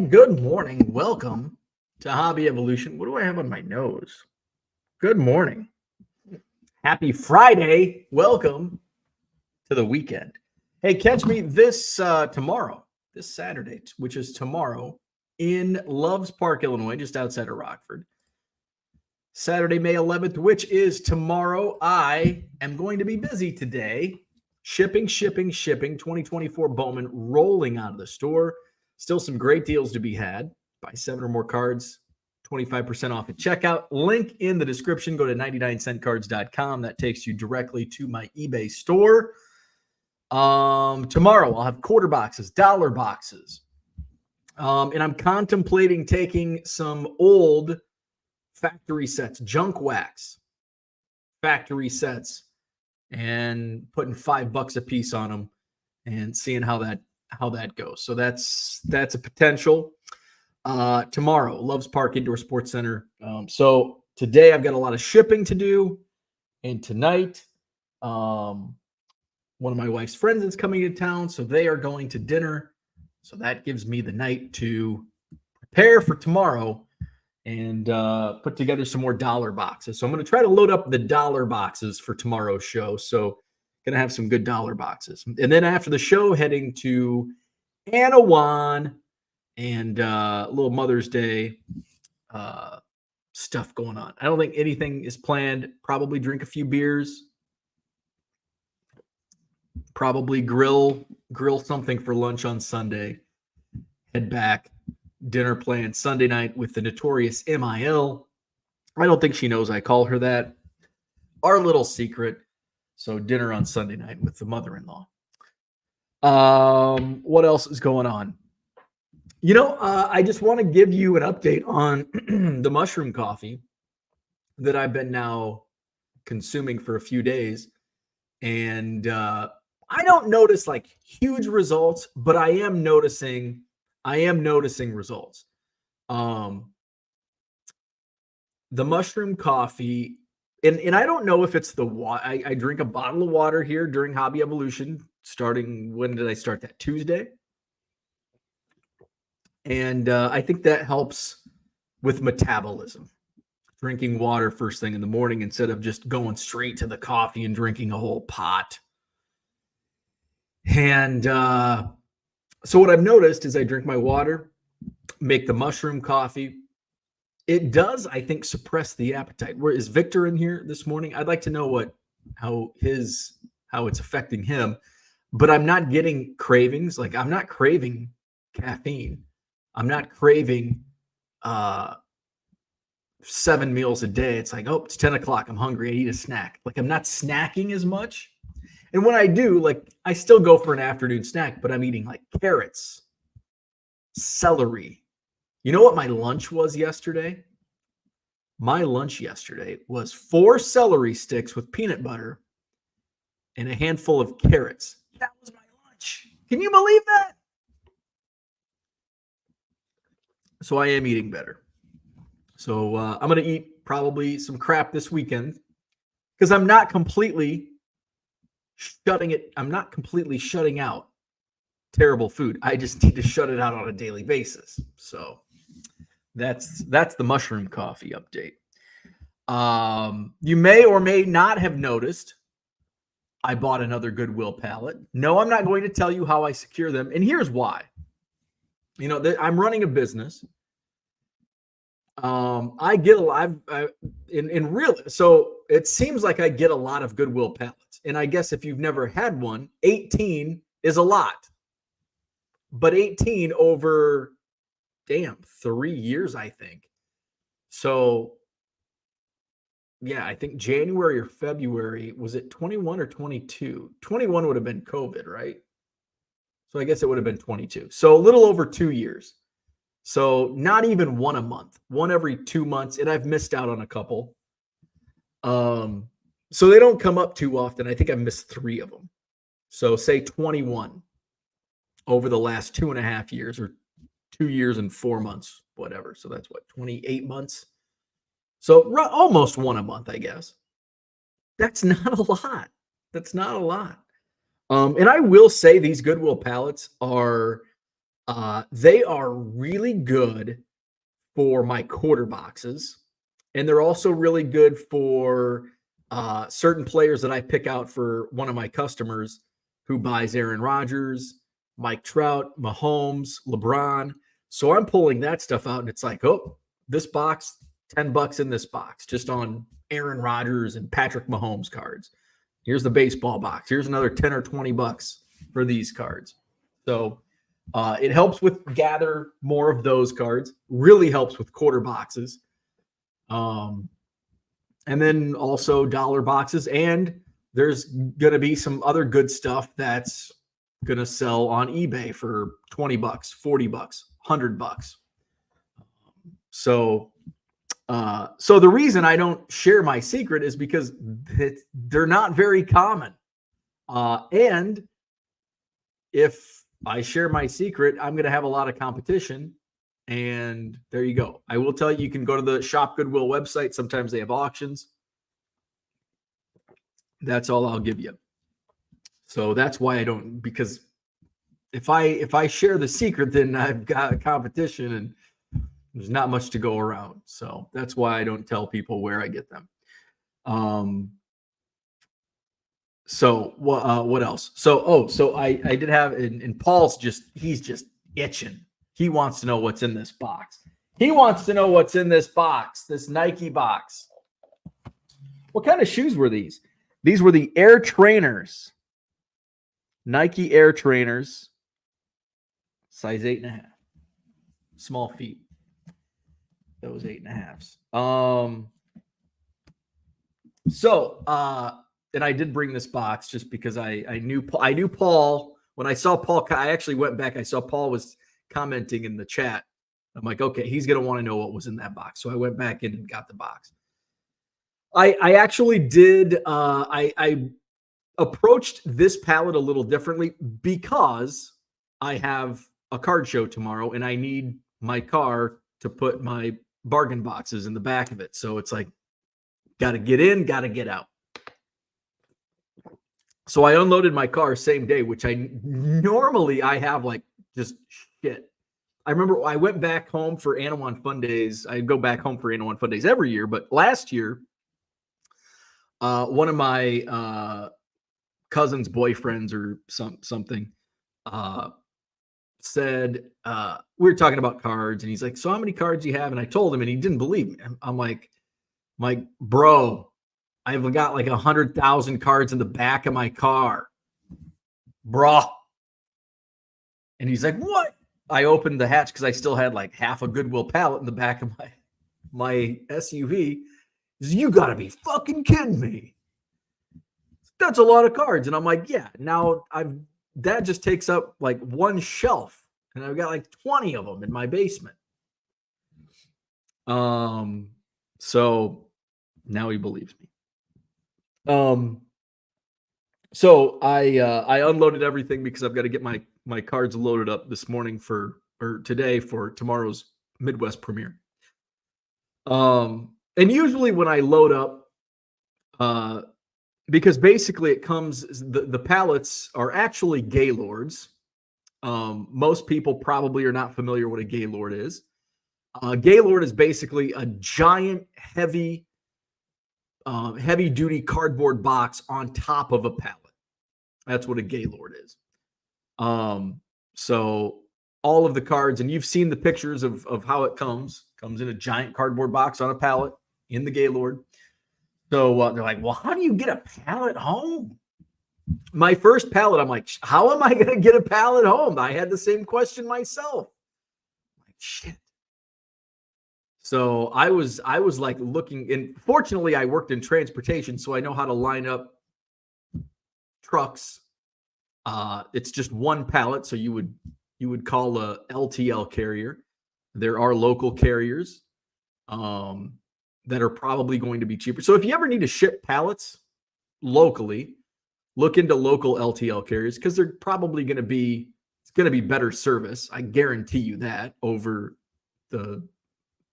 And good morning. Welcome to Hobby Evolution. What do I have on my nose? Good morning. Happy Friday. Welcome to the weekend. Hey, catch me this tomorrow, this Saturday, which is tomorrow, in Loves Park, Illinois, just outside of Rockford. Saturday, May 11th, which is tomorrow. I am going to be busy today. Shipping. 2024 Bowman rolling out of the store. Still some great deals to be had. Buy 7 or more cards, 25% off at checkout. Link in the description. Go to 99centcards.com. That takes you directly to my eBay store. Tomorrow I'll have quarter boxes, dollar boxes. And I'm contemplating taking some old factory sets, junk wax factory sets, and putting $5 a piece on them and seeing how that goes. So that's a potential. Tomorrow, Loves Park Indoor Sports Center. So today I've got a lot of shipping to do, and tonight, one of my wife's friends is coming to town, so they are going to dinner. So that gives me the night to prepare for tomorrow and put together some more dollar boxes. So I'm going to try to load up the dollar boxes for tomorrow's show. So going to have some good dollar boxes. And then after the show, heading to Anawan and a little Mother's Day stuff going on. I don't think anything is planned. Probably drink a few beers. Probably grill something for lunch on Sunday. Head back. Dinner planned Sunday night with the notorious MIL. I don't think she knows I call her that. Our little secret. So dinner on Sunday night with the mother-in-law. What else is going on? I just want to give you an update on the mushroom coffee that I've been now consuming for a few days. And I don't notice like huge results, but I am noticing results. The mushroom coffee, and I don't know if it's the water. I drink a bottle of water here during Hobby Evolution, starting, when did I start that? Tuesday. And I think that helps with metabolism. Drinking water first thing in the morning instead of just going straight to the coffee and drinking a whole pot. And so what I've noticed is I drink my water, make the mushroom coffee. It does, I think, suppress the appetite. Where is Victor in here this morning? I'd like to know how it's affecting him. But I'm not getting cravings. Like, I'm not craving caffeine. I'm not craving 7 meals a day. It's like, oh, it's 10 o'clock. I'm hungry. I need a snack. Like, I'm not snacking as much. And when I do, like, I still go for an afternoon snack, but I'm eating like carrots, celery. You know what my lunch was yesterday? My lunch yesterday was 4 celery sticks with peanut butter and a handful of carrots. That was my lunch. Can you believe that? So I am eating better. So I'm going to eat probably some crap this weekend because I'm not completely shutting out terrible food. I just need to shut it out on a daily basis. So that's the mushroom coffee update. You may or may not have noticed I bought another Goodwill pallet. No, I'm not going to tell you how I secure them. And here's why. I'm running a business. I get a lot so it seems like I get a lot of Goodwill pallets. And I guess if you've never had one, 18 is a lot. But 18 over 3 years, I think. So yeah, I think January or February, was it 21 or 22? 21 would have been COVID, right? So I guess it would have been 22. So a little over 2 years. So not even one a month, one every 2 months. And I've missed out on a couple. So they don't come up too often. I think I've missed 3 of them. So say 21 over the last 2.5 years, or 2 years and 4 months, whatever. So that's 28 months. So almost one a month, I guess. That's not a lot. And I will say these Goodwill pallets are They are really good for my quarter boxes, and they're also really good for certain players that I pick out for one of my customers who buys Aaron Rodgers, Mike Trout, Mahomes, LeBron. So I'm pulling that stuff out, and it's like, oh, this box, $10 in this box, just on Aaron Rodgers and Patrick Mahomes cards. Here's the baseball box. Here's another 10 or $20 for these cards. So it helps with gather more of those cards. Really helps with quarter boxes. And then also dollar boxes. And there's going to be some other good stuff that's going to sell on eBay for $20, $40, $100. So the reason I don't share my secret is because they're not very common. And if I share my secret, I'm going to have a lot of competition. And there you go. I will tell you, you can go to the Shop Goodwill website. Sometimes they have auctions. That's all I'll give you. So that's why I don't, because if I share the secret, then I've got a competition and there's not much to go around. So that's why I don't tell people where I get them. So what else? So I did have, and Paul's he's just itching. He wants to know what's in this box. He wants to know what's in this box, this Nike box. What kind of shoes were these? These were the Air Trainers. Nike Air Trainers, size 8.5. Small feet. Those 8.5s. And I did bring this box just because I knew Paul. When I saw Paul, I actually went back. I saw Paul was commenting in the chat. I'm like, okay, he's going to want to know what was in that box. So I went back in and got the box. I actually did. I approached this pallet a little differently because I have a card show tomorrow and I need my car to put my bargain boxes in the back of it. So it's like, got to get in, got to get out. So I unloaded my car same day, which I have like just shit. I remember I went back home for Anawan Fun Days. I go back home for Anawan Fun Days every year, but last year, one of my cousin's boyfriends or something said, we were talking about cards, and he's like, so how many cards do you have? And I told him, and he didn't believe me. I'm like, bro, I've got like 100,000 cards in the back of my car, bruh. And he's like, what? I opened the hatch because I still had like half a Goodwill pallet in the back of my SUV. He's, you gotta be fucking kidding me. That's a lot of cards. And I'm like, yeah, now that just takes up like one shelf, and I've got like 20 of them in my basement. So now he believes me. So I unloaded everything because I've got to get my cards loaded up this morning today for tomorrow's Midwest premiere. And usually when I load up, because basically it comes, the pallets are actually Gaylords. Most people probably are not familiar what a Gaylord is. Gaylord is basically a giant, heavy duty cardboard box on top of a pallet. That's what a Gaylord is. So all of the cards, and you've seen the pictures of how it comes in a giant cardboard box on a pallet in the Gaylord. So they're like, well, how do you get a pallet home? My first pallet, I'm like, how am I going to get a pallet home? I had the same question myself. Like, shit. So I was like looking, and fortunately I worked in transportation, so I know how to line up trucks. It's just one pallet, so you would call a LTL carrier. There are local carriers that are probably going to be cheaper. So if you ever need to ship pallets locally, look into local LTL carriers because they're probably going to be better service. I guarantee you that over the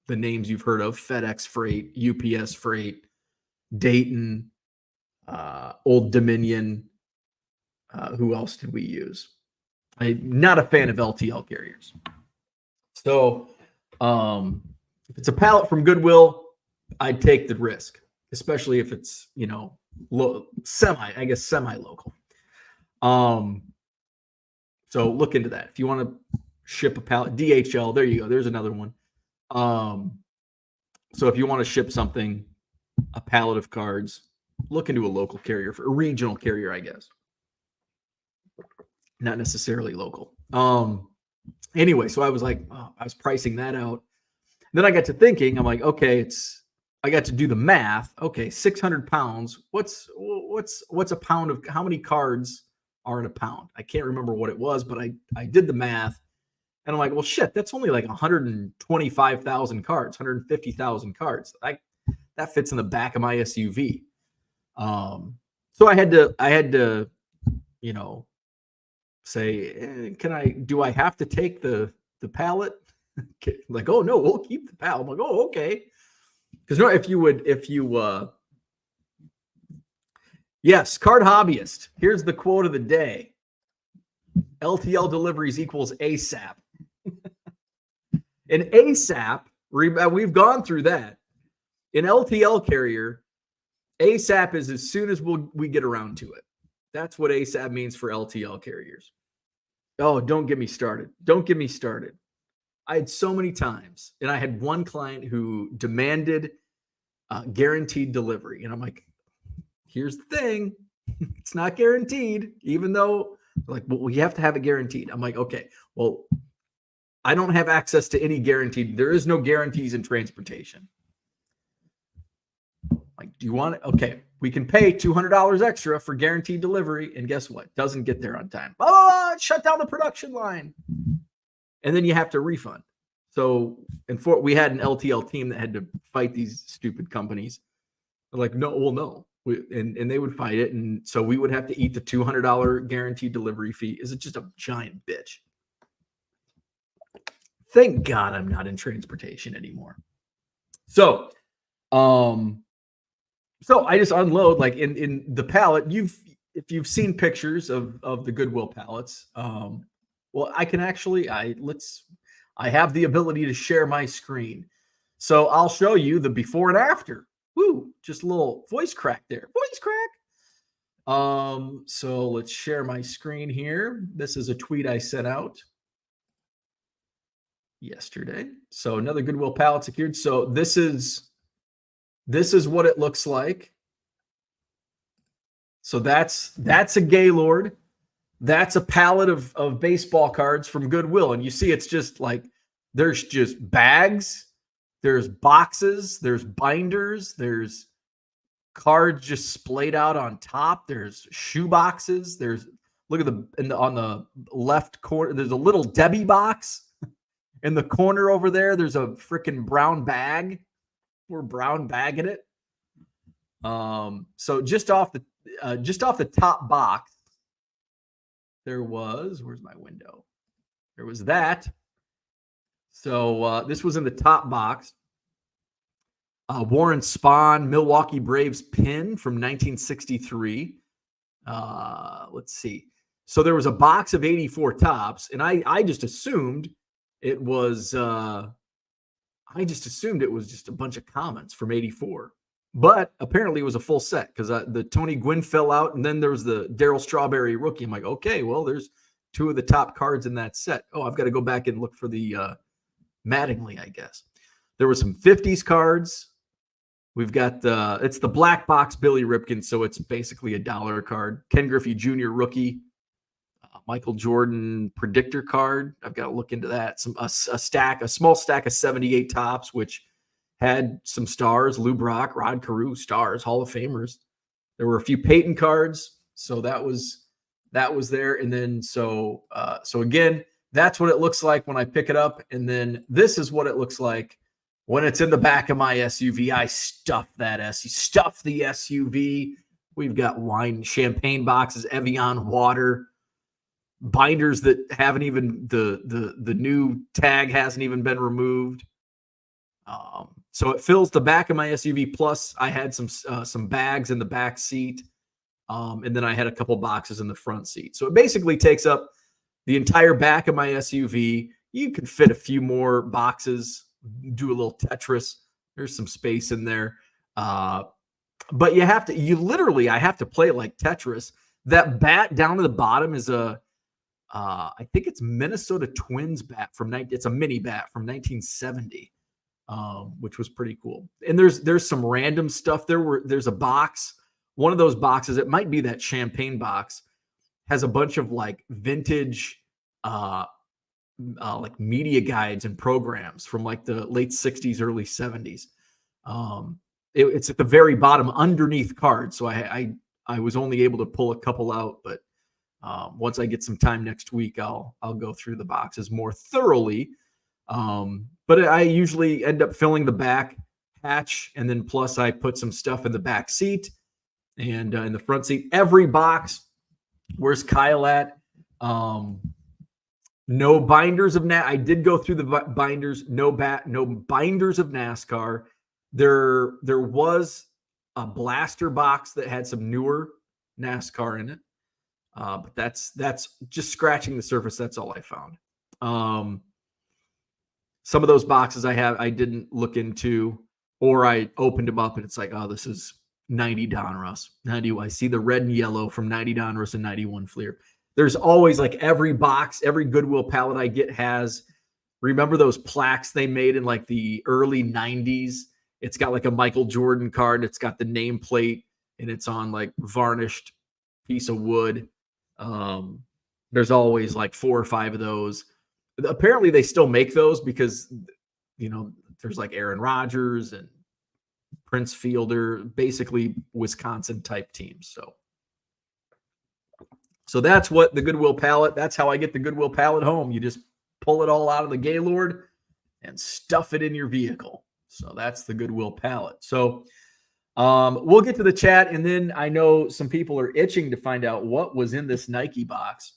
names you've heard of: FedEx Freight, UPS Freight, Dayton, Old Dominion. Who else did we use? I'm not a fan of LTL carriers. So if it's a pallet from Goodwill, I'd take the risk, especially if it's, semi-local. So look into that. If you want to ship a pallet, DHL, there you go. There's another one. So if you want to ship something, a pallet of cards, look into a local carrier, for a regional carrier, I guess. Not necessarily local. Anyway, so I was like, I was pricing that out. Then I got to thinking, I'm like, okay, I got to do the math. Okay, 600 pounds. What's a pound of, how many cards are in a pound? I can't remember what it was, but I did the math, and I'm like, well, shit, that's only like 125,000 cards, 150,000 cards. That fits in the back of my SUV. So I had to, say, do I have to take the pallet? Like, oh no, we'll keep the pallet. I'm like, oh, okay. Because yes, card hobbyist. Here's the quote of the day. LTL deliveries equals ASAP. And ASAP, we've gone through that. An LTL carrier, ASAP is as soon as we get around to it. That's what ASAP means for LTL carriers. Oh, don't get me started. Don't get me started. I had so many times, and I had one client who demanded guaranteed delivery. And I'm like, here's the thing. It's not guaranteed, even though, like, well, we have to have it guaranteed. I'm like, okay, well, I don't have access to any guaranteed. There is no guarantees in transportation. Like, do you want it? Okay, we can pay $200 extra for guaranteed delivery. And guess what? Doesn't get there on time. Oh, shut down the production line. And then you have to refund. So, we had an LTL team that had to fight these stupid companies. They're like, no, well, no. And they would fight it. And so we would have to eat the $200 guaranteed delivery fee. Is it just a giant bitch? Thank God I'm not in transportation anymore. So I just unload, like, in the pallet. If you've seen pictures of the Goodwill pallets, well, I can actually, I have the ability to share my screen. So I'll show you the before and after. Woo, just a little voice crack there. Voice crack. So let's share my screen here. This is a tweet I sent out yesterday. So another Goodwill pallet secured. So this is what it looks like. So that's a Gaylord. That's a pallet of baseball cards from Goodwill. And you see, it's just like, there's just bags, there's boxes, there's binders, there's cards just splayed out on top. There's shoe boxes. Look at on the left corner, there's a little Debbie box. In the corner over there, there's a freaking brown bag. We're brown bagging it. So just off the top box, where's my window? There was that. So this was in the top box. Warren Spahn, Milwaukee Braves pin from 1963. Let's see. So there was a box of 84 tops, and I just assumed it was just a bunch of comments from 84. But apparently it was a full set, because the Tony Gwynn fell out, and then there was the Darryl Strawberry rookie. I'm like, okay, well, there's two of the top cards in that set. Oh, I've got to go back and look for the Mattingly, I guess. There were some 50s cards. We've got it's the black box Billy Ripken, so it's basically a $1 card. Ken Griffey Jr. rookie. Michael Jordan predictor card. I've got to look into that. A small stack of 78 tops, which had some stars: Lou Brock, Rod Carew, stars, Hall of Famers. There were a few Peyton cards, so that was there. And then so again, that's what it looks like when I pick it up. And then this is what it looks like when it's in the back of my SUV. I stuff the SUV. We've got wine, champagne boxes, Evian water, binders that haven't even the new tag hasn't even been removed. So it fills the back of my SUV. Plus, I had some bags in the back seat, and then I had a couple boxes in the front seat. So it basically takes up the entire back of my SUV. You could fit a few more boxes, do a little Tetris. There's some space in there. But I have to play like Tetris. That bat down to the bottom is I think it's Minnesota Twins bat it's a mini bat from 1970, which was pretty cool. And there's some random stuff. There's a box, one of those boxes, it might be that champagne box, has a bunch of like vintage, like media guides and programs from like the late 60s, early 70s. It's at the very bottom underneath cards. So I was only able to pull a couple out, but once I get some time next week, I'll go through the boxes more thoroughly. But I usually end up filling the back hatch, and then plus I put some stuff in the back seat and in the front seat. Every box, where's Kyle at? No binders of I did go through the binders. No binders of NASCAR. There was a blaster box that had some newer NASCAR in it. But that's just scratching the surface. That's all I found. Some of those boxes I didn't look into, or I opened them up and it's like, oh, this is 90 Donruss. 90. I see the red and yellow from 90 Donruss and 91 Fleer. There's always like every box, every Goodwill pallet I get has, remember those plaques they made in like the early 90s? It's got like a Michael Jordan card. It's got the nameplate and it's on like varnished piece of wood. There's always like 4 or 5 of those. Apparently they still make those because, there's like Aaron Rodgers and Prince Fielder, basically Wisconsin type teams. So that's what the Goodwill pallet, that's how I get the Goodwill pallet home. You just pull it all out of the Gaylord and stuff it in your vehicle. So that's the Goodwill pallet. So we'll get to the chat, and then I know some people are itching to find out what was in this Nike box.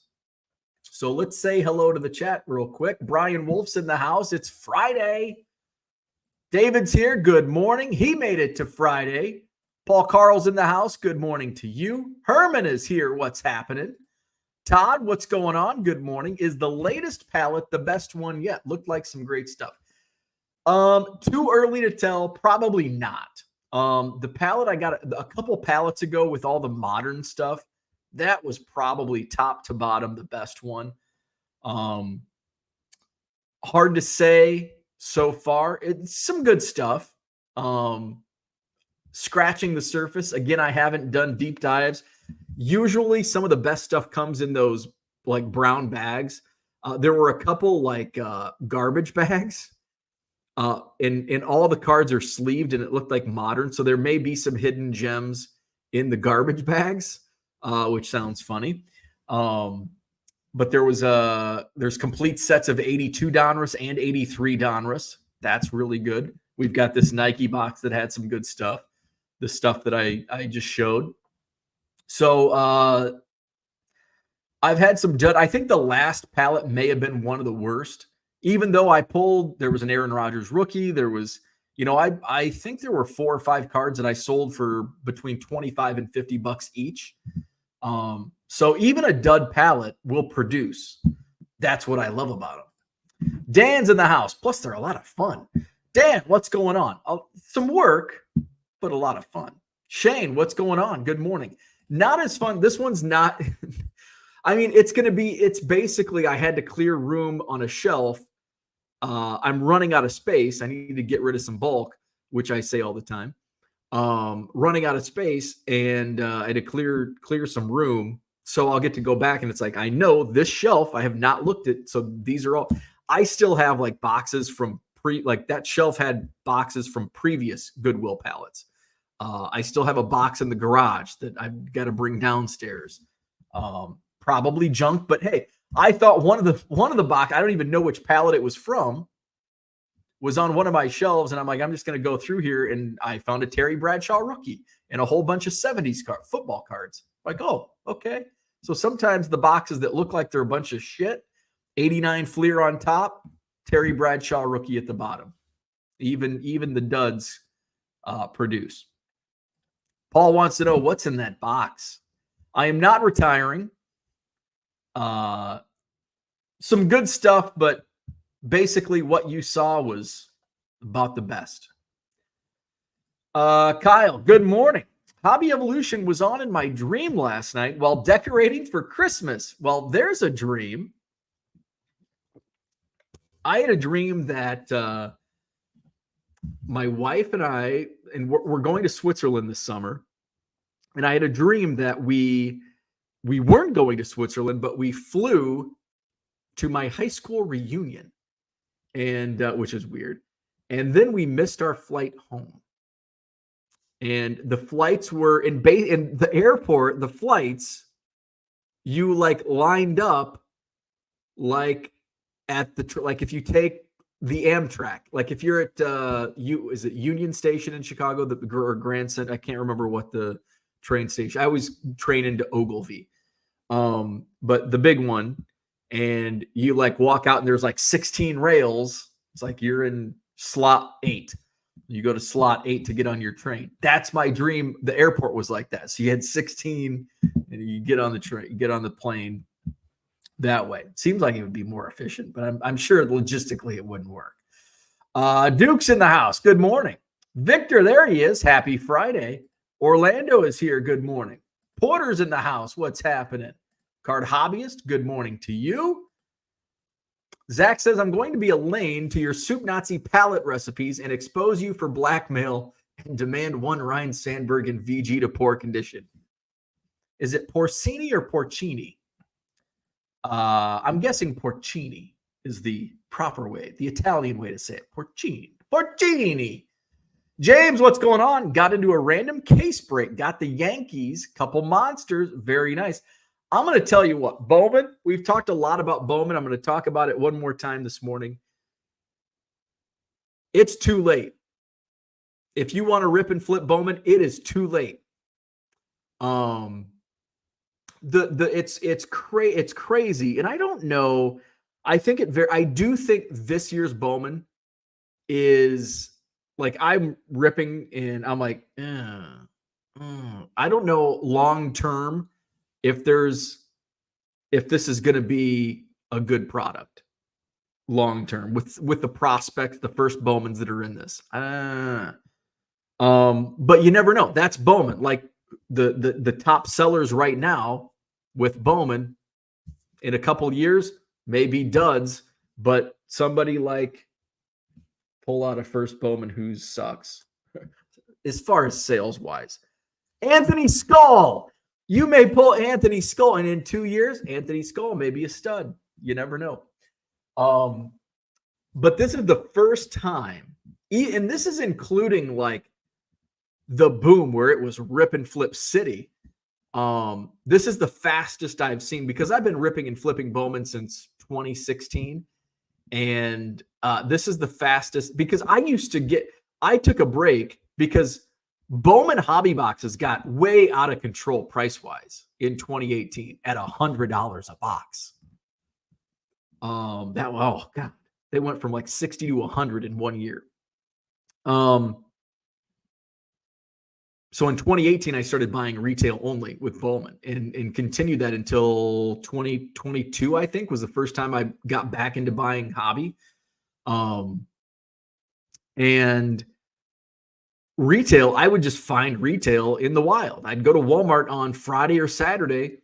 So let's say hello to the chat real quick. Brian Wolf's in the house. It's Friday. David's here. Good morning. He made it to Friday. Paul Carl's in the house. Good morning to you. Herman is here. What's happening? Todd, what's going on? Good morning. Is the latest pallet the best one yet? Looked like some great stuff. Too early to tell. Probably not. The pallet I got a couple pallets ago with all the modern stuff, that was probably top to bottom the best one. Hard to say so far. It's some good stuff. Scratching the surface. Again, I haven't done deep dives. Usually some of the best stuff comes in those like brown bags. There were a couple like garbage bags. And all the cards are sleeved and it looked like modern. So there may be some hidden gems in the garbage bags, which sounds funny. But there's complete sets of 82 Donruss and 83 Donruss. That's really good. We've got this Nike box that had some good stuff. The stuff that I just showed. So I've had some I think the last pallet may have been one of the worst. Even though there was an Aaron Rodgers rookie. There was, I think there were 4 or 5 cards that I sold for between $25 and $50 each. So even a dud pallet will produce. That's what I love about them. Dan's in the house. Plus, they're a lot of fun. Dan, what's going on? Some work, but a lot of fun. Shane, what's going on? Good morning. Not as fun. This one's not. I mean, it's basically I had to clear room on a shelf. I'm running out of space. I need to get rid of some bulk, which I say all the time. Running out of space, and I had to clear some room. So I'll get to go back, and it's like, I know this shelf I have not looked at. So these are all, I still have like boxes from like that shelf had boxes from previous Goodwill pallets. I still have a box in the garage that I've got to bring downstairs. Probably junk, but hey, I thought one of the box, I don't even know which pallet it was from, was on one of my shelves, and I'm like, I'm just going to go through here, and I found a Terry Bradshaw rookie and a whole bunch of 70s football cards. Like, oh, okay. So sometimes the boxes that look like they're a bunch of shit, 89 Fleer on top, Terry Bradshaw rookie at the bottom. Even the duds produce. Paul wants to know what's in that box. I am not retiring. some good stuff, but basically what you saw was about the best. Kyle, good morning. Hobby Evolution was on in my dream last night while decorating for Christmas. Well, there's a dream. I had a dream that my wife and I, and we're going to Switzerland this summer. And I had a dream that we weren't going to Switzerland, but we flew to my high school reunion, and which is weird. And then we missed our flight home. And the flights were in the airport. The flights, you like lined up like at the like if you take the Amtrak, like if you're at is it Union Station in Chicago, or Grand Central? I can't remember what the train station. I always train into Ogilvy, but the big one, and you like walk out and there's like 16 rails. It's like you're in slot 8. You go to slot 8 to get on your train. That's my dream. The airport was like that. So you had 16 and you get on the train, get on the plane that way. It seems like it would be more efficient, but I'm sure logistically it wouldn't work. Duke's in the house. Good morning. Victor, there he is. Happy Friday. Orlando is here. Good morning. Porter's in the house. What's happening? Card Hobbyist, good morning to you. Zach says, I'm going to be a lane to your Soup Nazi pallet recipes and expose you for blackmail and demand one Ryan Sandberg and VG to poor condition. Is it porcini or porcini? I'm guessing porcini is the proper way, the Italian way to say it. Porcini. Porcini. James, what's going on? Got into a random case break. Got the Yankees, couple monsters. Very nice. I'm going to tell you what, Bowman, we've talked a lot about Bowman. I'm going to talk about it one more time this morning. It's too late. If you want to rip and flip Bowman, it is too late. It's crazy, and I don't know. I do think this year's Bowman is like, I'm ripping and I'm like, I don't know long term if this is going to be a good product long term with the prospects, the first Bowmans that are in this. But you never know. That's Bowman. Like the top sellers right now with Bowman in a couple years may be duds, but somebody like pull out a first Bowman who sucks as far as sales wise. Anthony Skull. You may pull Anthony Skull, and in 2 years, Anthony Skull may be a stud. You never know. But this is the first time, and this is including like the boom where it was rip and flip city. This is the fastest I've seen, because I've been ripping and flipping Bowman since 2016. And this is the fastest, because I took a break because Bowman hobby boxes got way out of control price-wise in 2018 at $100 a box. Oh God, they went from like 60 to 100 in 1 year. So in 2018, I started buying retail only with Bowman and continued that until 2022, I think, was the first time I got back into buying hobby. And retail, I would just find retail in the wild. I'd go to Walmart on Friday or Saturday,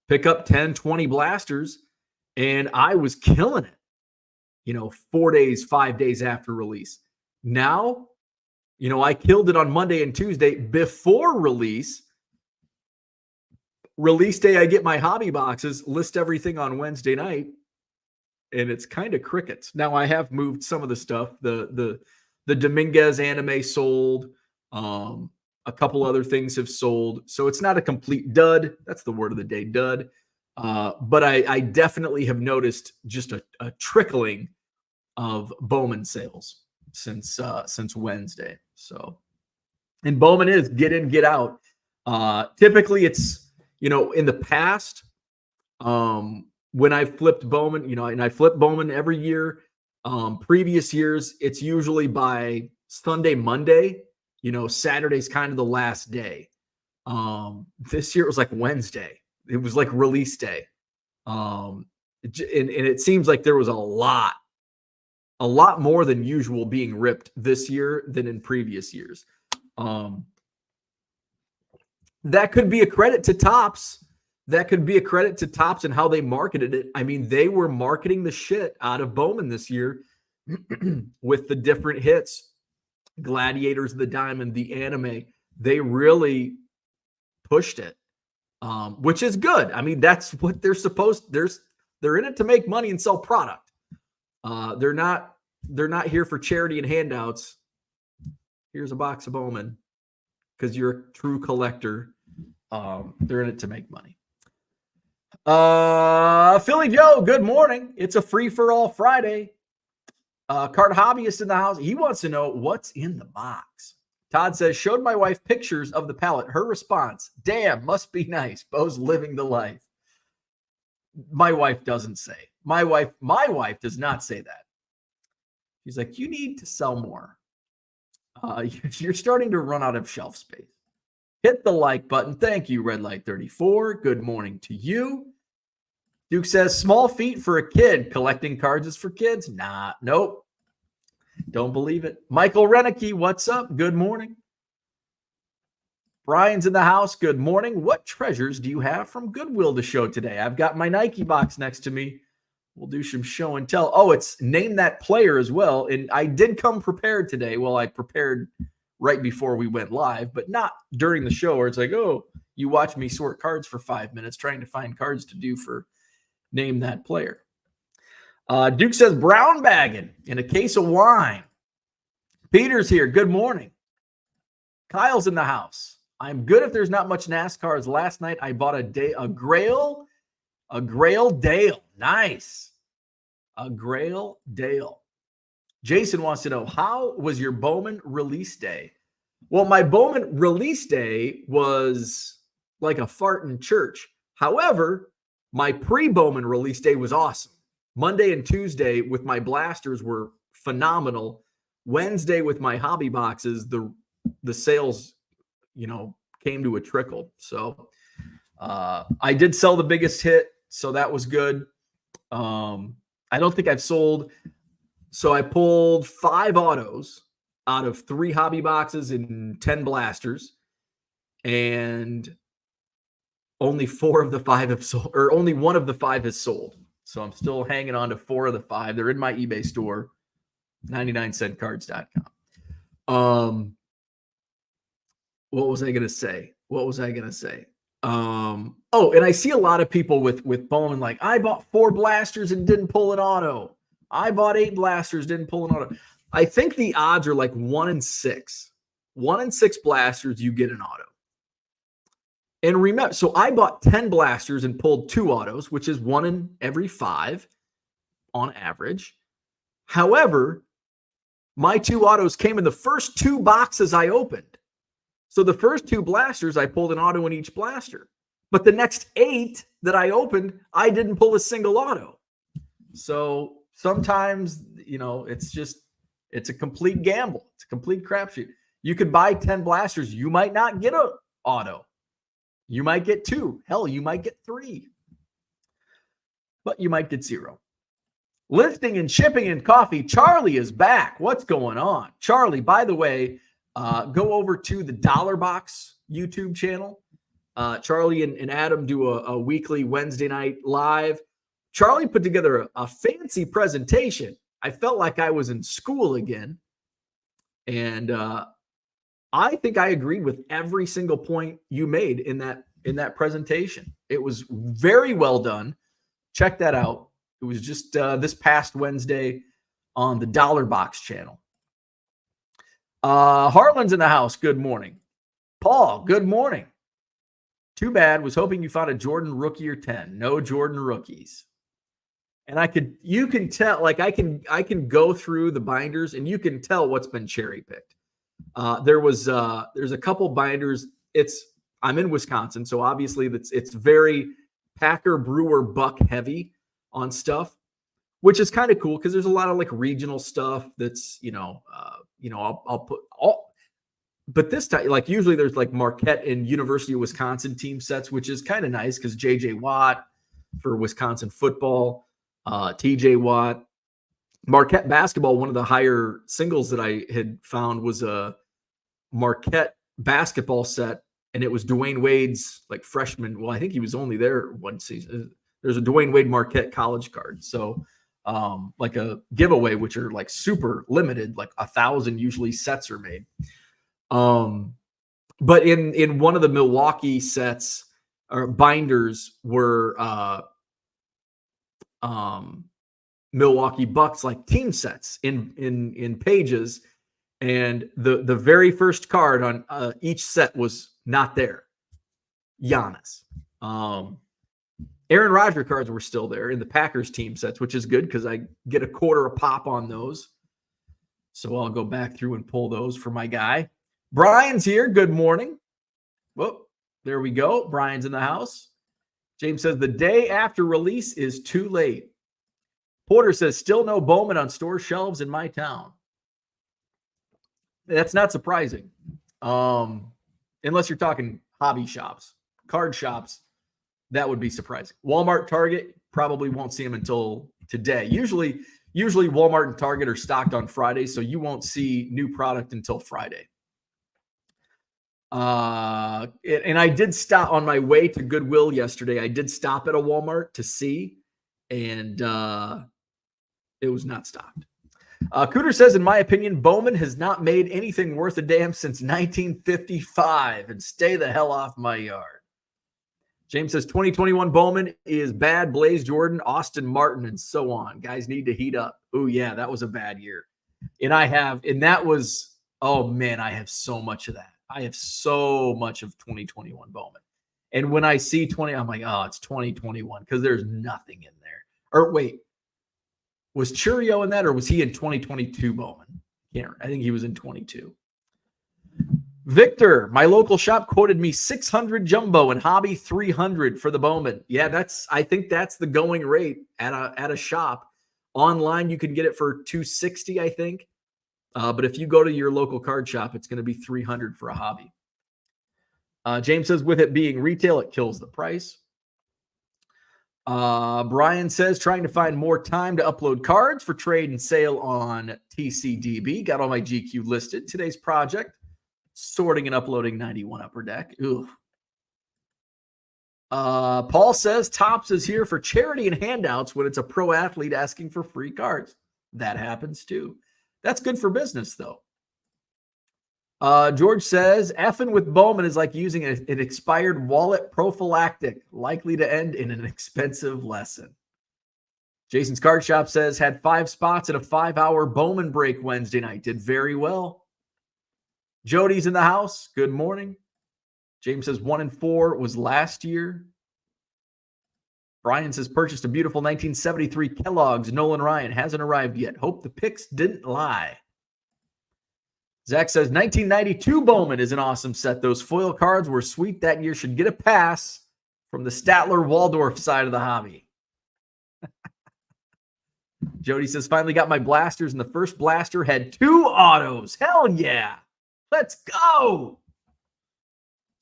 pick up 10, 20 blasters, and I was killing it, 4 days, 5 days after release. Now, I killed it on Monday and Tuesday before release. Release day, I get my hobby boxes, list everything on Wednesday night, and it's kind of crickets. Now, I have moved some of the stuff. The Dominguez anime sold. A couple other things have sold. So it's not a complete dud. That's the word of the day, dud. But I definitely have noticed just a trickling of Bowman sales since Wednesday. So, and Bowman is get in, get out. Typically it's, in the past, when I've flipped Bowman, and I flip Bowman every year, previous years, it's usually by Sunday, Monday, Saturday's kind of the last day. This year it was like Wednesday. It was like release day. And it seems like there was a lot more than usual being ripped this year than in previous years. That could be a credit to Topps. That could be a credit to Topps and how they marketed it. I mean, they were marketing the shit out of Bowman this year with the different hits, Gladiators of the Diamond, the anime. They really pushed it, which is good. I mean, that's what they're supposed. They're in it to make money and sell product. They're not here for charity and handouts. Here's a box of Bowman because you're a true collector. They're in it to make money. Philly Joe, good morning. It's a free-for-all Friday. Card hobbyist in the house. He wants to know what's in the box. Todd says, showed my wife pictures of the pallet. Her response, damn, must be nice. Bo's living the life. My wife doesn't say. My wife does not say that. She's like, you need to sell more. You're starting to run out of shelf space. Hit the like button. Thank you, Red Light 34. Good morning to you. Duke says, small feet for a kid. Collecting cards is for kids? Nah, nope. Don't believe it. Michael Renicky, what's up? Good morning. Brian's in the house. Good morning. What treasures do you have from Goodwill to show today? I've got my Nike box next to me. We'll do some show and tell. Oh, it's name that player as well. And I did come prepared today. Well, I prepared right before we went live, but not during the show where it's like, oh, you watch me sort cards for 5 minutes trying to find cards to do for name that player. Duke says brown bagging in a case of wine. Peter's here. Good morning. Kyle's in the house. I'm good if there's not much NASCAR. As last night I bought a Grail Dale. Nice. A Grail Dale. Jason wants to know, how was your Bowman release day? Well, my Bowman release day was like a fart in church. However, my pre-Bowman release day was awesome. Monday and Tuesday with my blasters were phenomenal. Wednesday with my hobby boxes, the sales, came to a trickle. So I did sell the biggest hit, so that was good. I don't think I've sold. So I pulled 5 autos out of 3 hobby boxes and 10 blasters, and only 4 of the 5 have sold, or only 1 of the 5 has sold. So I'm still hanging on to 4 of the 5. They're in my eBay store, 99centcards.com. What was I going to say? Oh, and I see a lot of people with Bowman like, I bought 4 blasters and didn't pull an auto. I bought 8 blasters, didn't pull an auto. I think the odds are like 1 in 6. 1 in 6 blasters, you get an auto. And remember, so I bought 10 blasters and pulled 2 autos, which is 1 in every 5 on average. However, my 2 autos came in the first 2 boxes I opened. So the first 2 blasters, I pulled an auto in each blaster. But the next 8 that I opened, I didn't pull a single auto. So sometimes, it's a complete gamble. It's a complete crapshoot. You could buy 10 blasters. You might not get an auto. You might get 2. Hell, you might get 3. But you might get 0. Lifting and shipping and coffee. Charlie is back. What's going on? Charlie, by the way, go over to the Dollar Box YouTube channel. Charlie and Adam do a weekly Wednesday night live. Charlie put together a fancy presentation. I felt like I was in school again. And I think I agreed with every single point you made in that presentation. It was very well done. Check that out. It was just this past Wednesday on the Dollar Box channel. Harlan's in the house. Good morning. Paul, good morning. Too bad. Was hoping you found a Jordan rookie or 10. No Jordan rookies. And you can tell, like I can go through the binders and you can tell what's been cherry picked. There's a couple binders. I'm in Wisconsin, so obviously it's very Packer, Brewer, Buck heavy on stuff, which is kind of cool because there's a lot of like regional stuff that's I'll put all. But this time, like usually there's like Marquette and University of Wisconsin team sets, which is kind of nice because J.J. Watt for Wisconsin football. TJ Watt. Marquette basketball, one of the higher singles that I had found was a Marquette basketball set, and it was Dwayne Wade's like freshman. Well, I think he was only there one season. There's a Dwayne Wade Marquette college card. So like a giveaway, which are like super limited, like 1,000 usually sets are made. But in one of the Milwaukee sets or binders were Milwaukee Bucks like team sets in pages, and the very first card on each set was not there. Giannis. Aaron Rodgers cards were still there in the Packers team sets, which is good because I get a quarter a pop on those. So I'll go back through and pull those for my guy. Brian's here. Good morning. Whoop, there we go. Brian's in the house. James says the day after release is too late. Porter says still no Bowman on store shelves in my town. That's not surprising. Unless you're talking hobby shops, card shops, that would be surprising. Walmart, Target, probably won't see them until today. Usually Walmart and Target are stocked on Friday, so you won't see new product until Friday. And I did stop on my way to Goodwill yesterday. I did stop at a Walmart to see, and it was not stocked. Cooter says, in my opinion, Bowman has not made anything worth a damn since 1955, and stay the hell off my yard. James says 2021 Bowman is bad. Blaze Jordan, Austin Martin, and so on. Guys need to heat up. Oh yeah, that was a bad year. And that was, oh man, I have so much of that. I have so much of 2021 Bowman. And when I see 20, I'm like, oh, it's 2021 because there's nothing in there. Or wait, was Churio in that, or was he in 2022 Bowman? I think he was in 22. Victor, my local shop quoted me 600 jumbo and hobby 300 for the Bowman. Yeah, I think that's the going rate at a shop. Online, you can get it for 260, I think. But if you go to your local card shop, it's going to be 300 for a hobby. James says, with it being retail, it kills the price. Brian says, trying to find more time to upload cards for trade and sale on TCDB. Got all my GQ listed. Today's project, sorting and uploading 91 Upper Deck. Ooh. Paul says, Topps is here for charity and handouts when it's a pro athlete asking for free cards. That happens too. That's good for business, though. George says, effing with Bowman is like using an expired wallet prophylactic, likely to end in an expensive lesson. Jason's Card Shop says, had 5 spots at a 5-hour Bowman break Wednesday night. Did very well. Jody's in the house. Good morning. James says 1-4 was last year. Brian says purchased a beautiful 1973 Kellogg's Nolan Ryan. Hasn't arrived yet. Hope the picks didn't lie. Zach says 1992 Bowman is an awesome set. Those foil cards were sweet that year. Should get a pass from the Statler Waldorf side of the hobby. Jody says finally got my blasters, and the first blaster had 2 autos. Hell yeah. Let's go.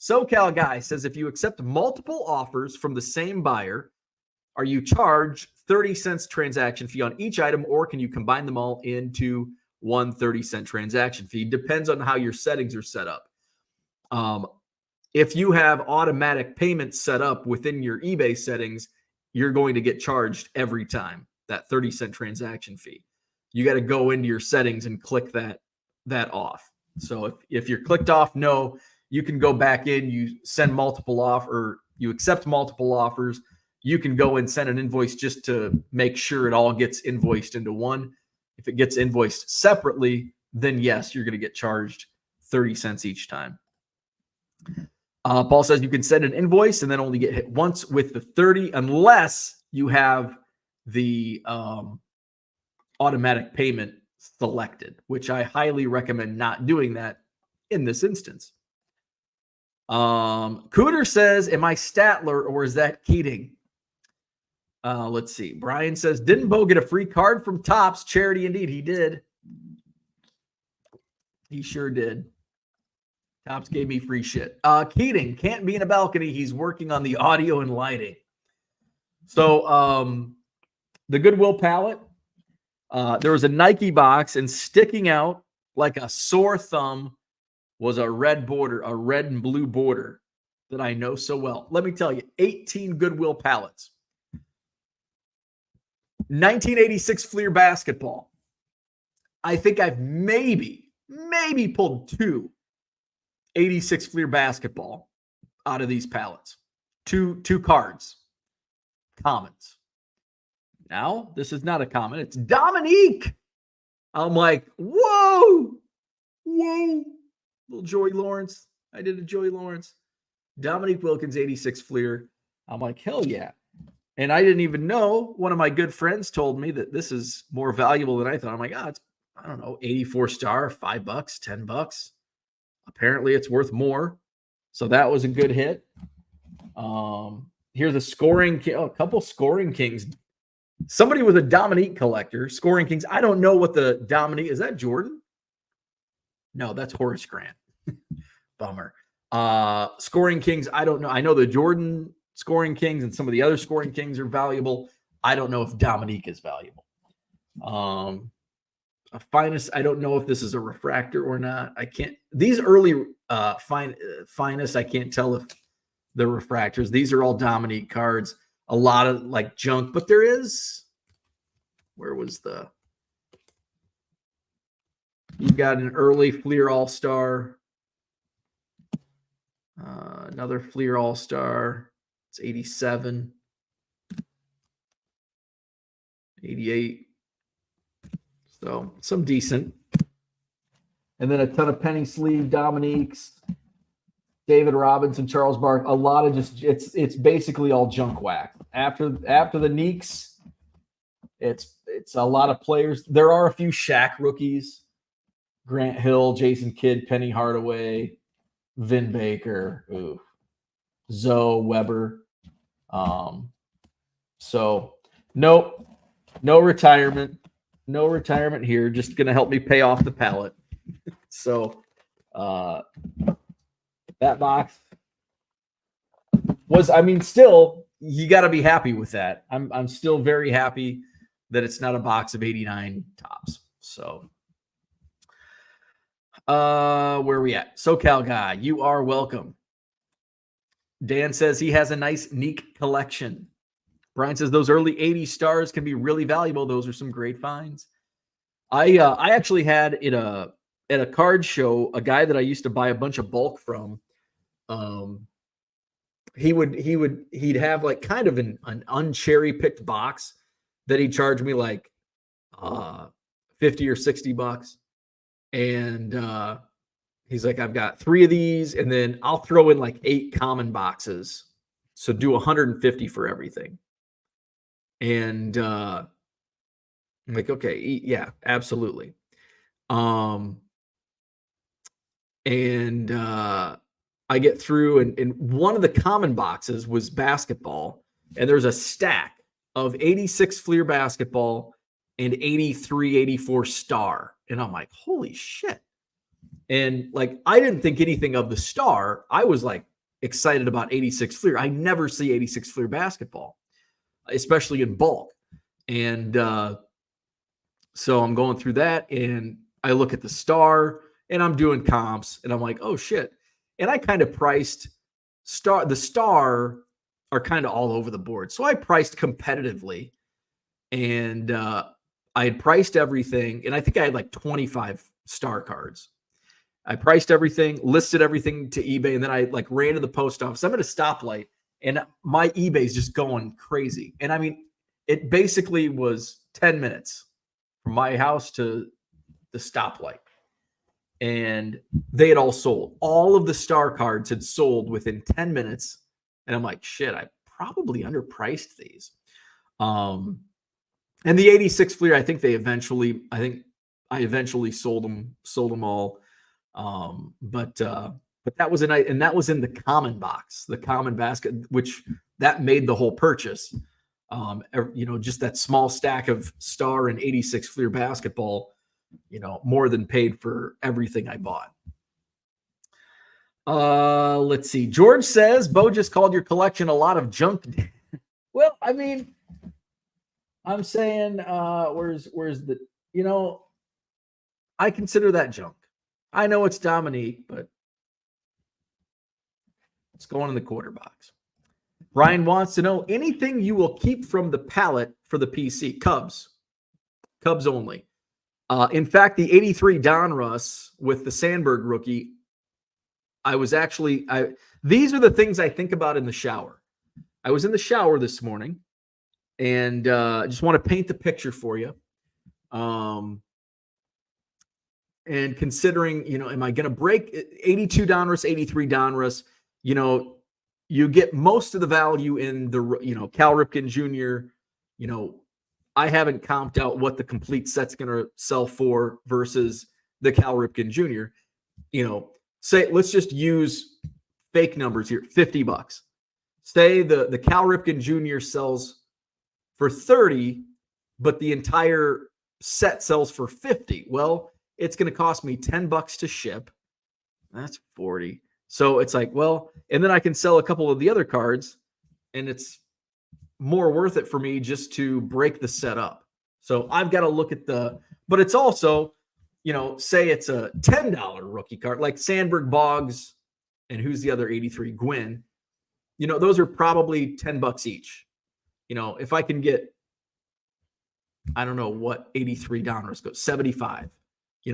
SoCal Guy says if you accept multiple offers from the same buyer, are you charged 30 cents transaction fee on each item, or can you combine them all into one 30-cent transaction fee? Depends on how your settings are set up. If you have automatic payments set up within your eBay settings, you're going to get charged every time that 30-cent transaction fee. You got to go into your settings and click that off. So if you're clicked off no, you can go back in, you send multiple or you accept multiple offers. You can go and send an invoice just to make sure it all gets invoiced into one. If it gets invoiced separately, then yes, you're going to get charged 30 cents each time. Paul says you can send an invoice and then only get hit once with the 30 unless you have the automatic payment selected, which I highly recommend not doing that in this instance. Cooter says, am I Statler or is that Keating? Let's see. Brian says, didn't Bo get a free card from Topps? Charity indeed. He did. He sure did. Topps gave me free shit. Keating can't be in a balcony. He's working on the audio and lighting. So the Goodwill pallet. There was a Nike box, and sticking out like a sore thumb was a red border, a red and blue border that I know so well. Let me tell you, 18 Goodwill pallets. 1986 Fleer basketball. I think I've maybe pulled 2 86 Fleer basketball out of these pallets. Two cards. Commons. Now, this is not a common. It's Dominique. I'm like, whoa. Little Joey Lawrence. I did a Joey Lawrence. Dominique Wilkins, 86 Fleer. I'm like, hell yeah. And I didn't even know. One of my good friends told me that this is more valuable than I thought. I'm like, it's, I don't know, 84 star, $5, $10. Apparently it's worth more. So that was a good hit. Here's a scoring, a couple scoring kings. Somebody was a Dominique collector, scoring kings. I don't know what the Dominique, is that Jordan? No, that's Horace Grant. Bummer. Scoring kings, I don't know. I know the Jordan scoring kings and some of the other scoring kings are valuable. I don't know if Dominique is valuable. A finest, I don't know if this is a refractor or not. I can't, these early finest, I can't tell if they're refractors. These are all Dominique cards. A lot of like junk, but there is, where was you got an early Fleer All-Star, another Fleer All-Star. It's 87, 88. So some decent. And then a ton of penny sleeve Dominiques, David Robinson, Charles Bark, a lot of just, it's basically all junk wax. After the Neeks, it's a lot of players. There are a few Shaq rookies, Grant Hill, Jason Kidd, Penny Hardaway, Vin Baker, Zoe Weber. So no retirement. No retirement here. Just going to help me pay off the pallet. So that box was, I mean, still, you got to be happy with that. I'm still very happy that it's not a box of 89 tops. So where are we at? SoCal guy, you are welcome. Dan says he has a nice, neat collection. Brian says those early 80 stars can be really valuable. Those are some great finds. I actually had at a card show a guy that I used to buy a bunch of bulk from. He'd have like kind of an uncherry picked box that he charged me like $50 or $60, and he's like, I've got 3 of these, and then I'll throw in like 8 common boxes, so do 150 for everything. And I'm like, okay, yeah, absolutely. I get through, and one of the common boxes was basketball, and there's a stack of 86 Fleer basketball and 83, 84 star. And I'm like, holy shit. And like, I didn't think anything of the star. I was like excited about 86 Fleer. I never see 86 Fleer basketball, especially in bulk. And so I'm going through that, and I look at the star, and I'm doing comps, and I'm like, oh shit. And I kind of priced the star are kind of all over the board. So I priced competitively, and I had priced everything, and I think I had like 25 star cards. I priced everything, listed everything to eBay, and then I like ran to the post office. I'm at a stoplight, and my eBay is just going crazy. And I mean, it basically was 10 minutes from my house to the stoplight. And they had all sold. All of the star cards had sold within 10 minutes. And I'm like, shit, I probably underpriced these. And the 86 Fleer, I think I eventually sold them all. But that was a night, and that was in the common box, the common basket, which that made the whole purchase. Just that small stack of star and 86 Fleer basketball, more than paid for everything I bought. Let's see. George says, Bo just called your collection a lot of junk. Well, I mean, I'm saying, where's the, I consider that junk. I know it's Dominique, but it's going in the quarter box. Brian wants to know anything you will keep from the pallet for the PC. Cubs only. In fact, the 83 Donruss with the Sandberg rookie, these are the things I think about in the shower. I was in the shower this morning, and I just want to paint the picture for you. And considering, am I going to break 82 Donruss, 83 Donruss? You get most of the value in the, Cal Ripken Jr. I haven't comped out what the complete set's going to sell for versus the Cal Ripken Jr. Say, let's just use fake numbers here, $50. Say the Cal Ripken Jr. sells for 30, but the entire set sells for 50. Well, it's going to cost me $10 to ship. That's 40. So it's like, well, and then I can sell a couple of the other cards, and it's more worth it for me just to break the set up. So I've got to look at but it's also, say it's a $10 rookie card, like Sandberg, Boggs, and who's the other 83? Gwynn. Those are probably $10 each. If I can get, I don't know what 83 Donruss goes, 75.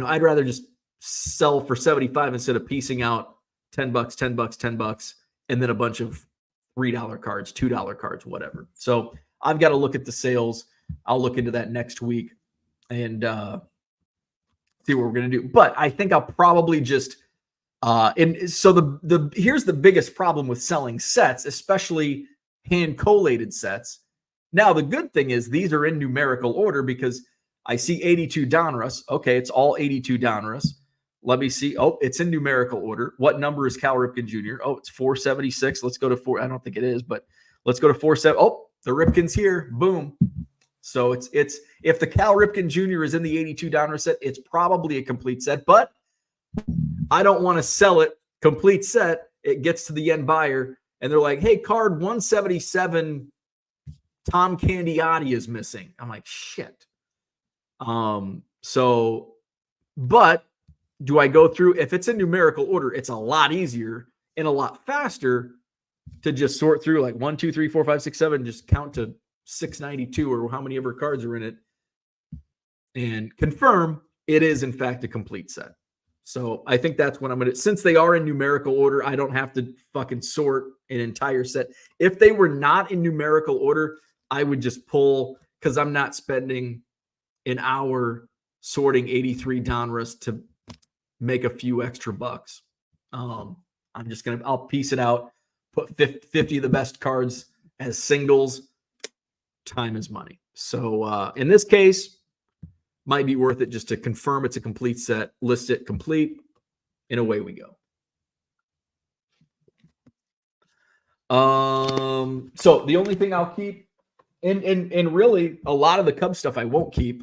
I'd rather just sell for 75 instead of piecing out $10, $10, and then a bunch of $3 cards, $2 cards, whatever. So I've got to look at the sales. I'll look into that next week and see what we're going to do. But I think I'll probably just and so here's the biggest problem with selling sets, especially hand collated sets. Now the good thing is these are in numerical order because I see 82 Donruss. Okay, it's all 82 Donruss. Let me see. Oh, it's in numerical order. What number is Cal Ripken Jr.? Oh, it's 476. Let's go to 4. I don't think it is, but let's go to 47. Oh, the Ripken's here. Boom. So it's if the Cal Ripken Jr. is in the 82 Donruss set, it's probably a complete set, but I don't want to sell it complete set. It gets to the end buyer and they're like, hey, card 177 Tom Candiotti is missing. I'm like, shit. But do I go through, if it's in numerical order, it's a lot easier and a lot faster to just sort through like 1, 2, 3, 4, 5, 6, 7, just count to 692 or how many ever cards are in it and confirm it is in fact a complete set. So I think that's what I'm going to, since they are in numerical order, I don't have to fucking sort an entire set. If they were not in numerical order, I would just pull, because I'm not spending an hour sorting 83 Donruss to make a few extra bucks. I'm just going to, I'll piece it out, put 50 of the best cards as singles. Time is money. So in this case, might be worth it just to confirm it's a complete set, list it complete, and away we go. So the only thing I'll keep, and really a lot of the Cubs stuff I won't keep.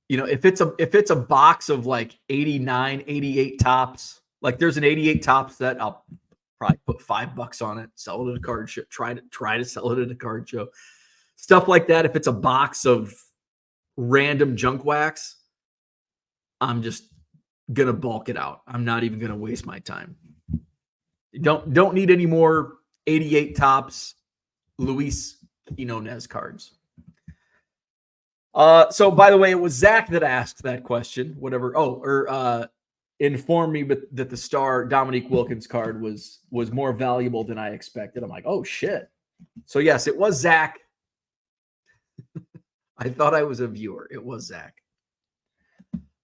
If it's a box of like 89, 88 tops, like there's an 88 top set, I'll probably put $5 on it, sell it at a card show, try to sell it at a card show. Stuff like that. If it's a box of random junk wax, I'm just gonna bulk it out. I'm not even gonna waste my time. Don't need any more 88 tops Luis Quinones cards. So by the way, it was Zach that asked that question. Informed me that the star Dominique Wilkins card was more valuable than I expected. I'm like, oh shit. So yes, it was Zach. I thought I was a viewer. It was Zach.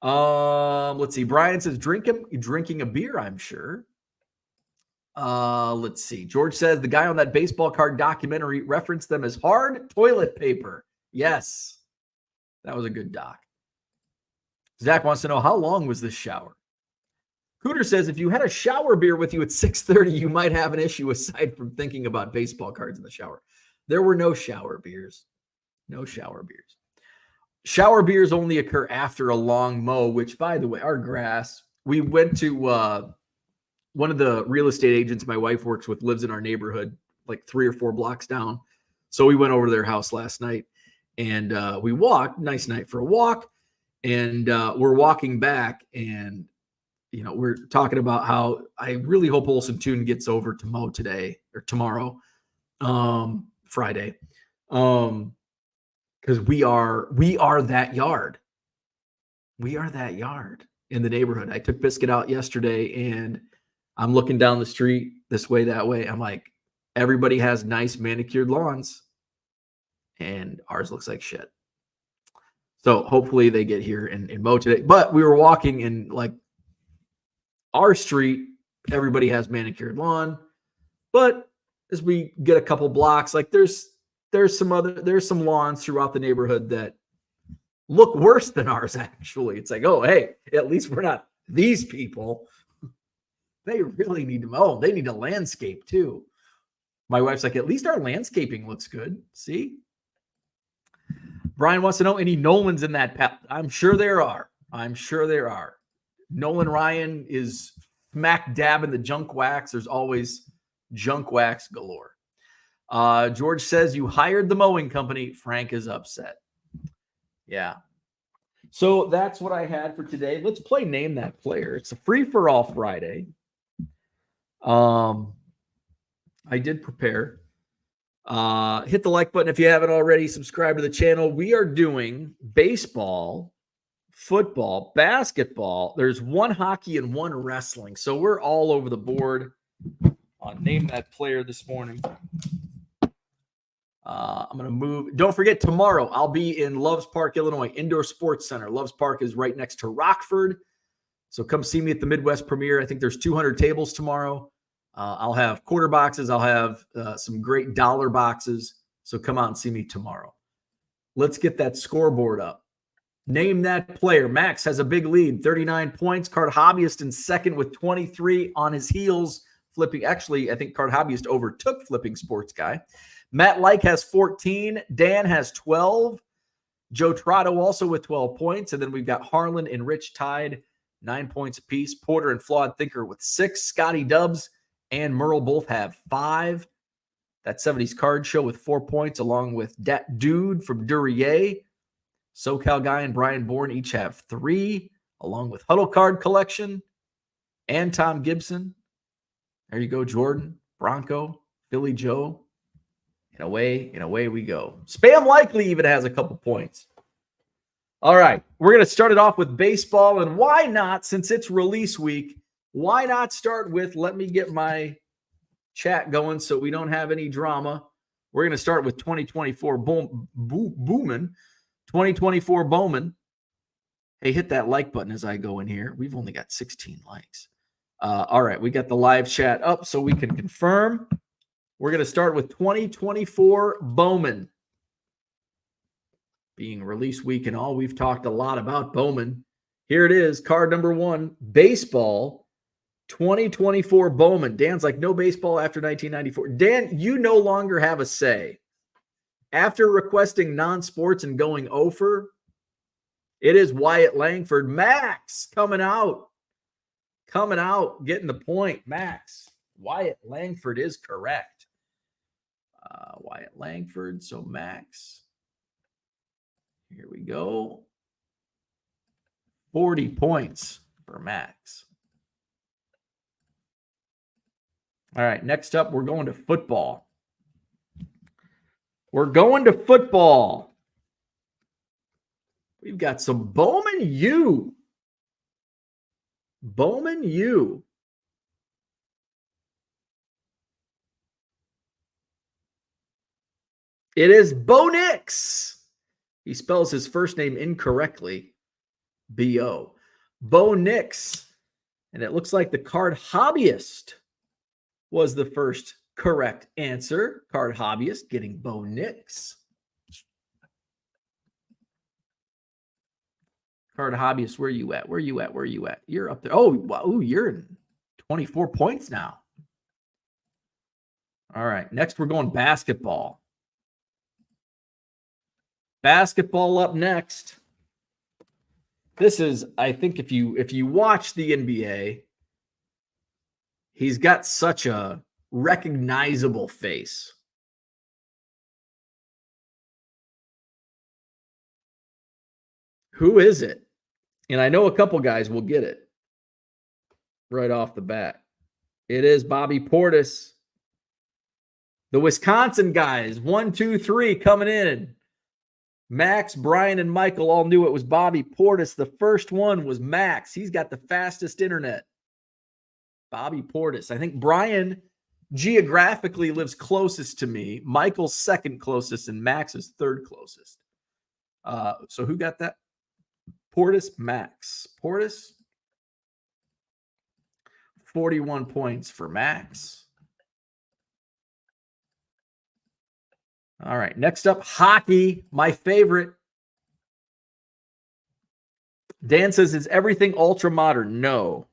Let's see. Brian says drinking a beer, I'm sure. Let's see. George says the guy on that baseball card documentary referenced them as hard toilet paper. Yes. That was a good doc. Zach wants to know, how long was this shower? Cooter says if you had a shower beer with you at 6:30, you might have an issue aside from thinking about baseball cards in the shower. There were no shower beers. No shower beers. Shower beers only occur after a long mow, which, by the way, our grass, we went to one of the real estate agents my wife works with, lives in our neighborhood. like 3 or 4 blocks down. So we went over to their house last night, and we walked. Nice night for a walk. And we're walking back, and we're talking about how I really hope Olsen Toon gets over to mow today or tomorrow, Friday, because we are that yard. We are that yard in the neighborhood. I took Biscuit out yesterday, and I'm looking down the street this way, that way. I'm like, everybody has nice manicured lawns, and ours looks like shit. So hopefully they get here and mow today. But we were walking in like our street, everybody has manicured lawn. But as we get a couple blocks, like there's some lawns throughout the neighborhood that look worse than ours, actually. It's like, oh, hey, at least we're not these people. They really need to mow. They need to landscape too. My wife's like, at least our landscaping looks good. See? Brian wants to know any Nolans in that pack. I'm sure there are. Nolan Ryan is smack dab in the junk wax. There's always junk wax galore. George says, you hired the mowing company. Frank is upset. Yeah. So that's what I had for today. Let's play Name That Player. It's a free-for-all Friday. I did prepare. Hit the like button if you haven't already. Subscribe to the channel. We are doing baseball, football, basketball. There's one hockey and one wrestling. So we're all over the board on Name That Player this morning. I'm going to move. Don't forget, tomorrow I'll be in Loves Park, Illinois, Indoor Sports Center. Loves Park is right next to Rockford. So come see me at the Midwest premiere. I think there's 200 tables tomorrow. I'll have quarter boxes. I'll have some great dollar boxes. So come out and see me tomorrow. Let's get that scoreboard up. Name That Player. Max has a big lead, 39 points. Card Hobbyist in second with 23 on his heels. Flipping. Actually, I think Card Hobbyist overtook Flipping Sports Guy. Matt Like has 14. Dan has 12. Joe Trotto also with 12 points. And then we've got Harlan and Rich tied 9 points apiece. Porter and Flawed Thinker with 6. Scotty Dubs and Merle both have 5. That 70s Card Show with 4 points, along with Dat Dude from Duryea. SoCal Guy and Brian Bourne each have 3, along with Huddle Card Collection and Tom Gibson. There you go, Jordan, Bronco, Philly Joe. And away we go. Spam Likely even has a couple points. All right, we're going to start it off with baseball. And why not, since it's release week, why not start with, let me get my chat going so we don't have any drama. We're going to start with 2024 Bowman. 2024 Bowman. Hey, hit that like button as I go in here. We've only got 16 likes. All right, we got the live chat up so we can confirm. We're going to start with 2024 Bowman. Being release week and all, we've talked a lot about Bowman. Here it is, card number 1, baseball, 2024 Bowman. Dan's like, no baseball after 1994. Dan, you no longer have a say. After requesting non-sports and going over, it is Wyatt Langford. Max coming out, getting the point. Max, Wyatt Langford is correct. Wyatt Langford, so Max. Here we go. 40 points for Max. All right, next up, we're going to football. We've got some Bowman U. It is Bo Nix. He spells his first name incorrectly. B-O. Bo Nix. And it looks like the Card Hobbyist was the first correct answer. Card Hobbyist getting Bo Nix. Card Hobbyist, where you at? You're up there. Oh, wow, you're in 24 points now. All right, next we're going basketball. Basketball up next. This is, I think, if you watch the NBA, he's got such a recognizable face. Who is it? And I know a couple guys will get it right off the bat. It is Bobby Portis. The Wisconsin guys, 1, 2, 3 coming in. Max, Brian, and Michael all knew it was Bobby Portis. The first one was Max. He's got the fastest internet. Bobby Portis. I think Brian geographically lives closest to me. Michael's second closest, and Max is third closest. So who got that? Portis, Max. Portis, 41 points for Max. All right, next up, hockey, my favorite. Dan says, is everything ultra modern? No,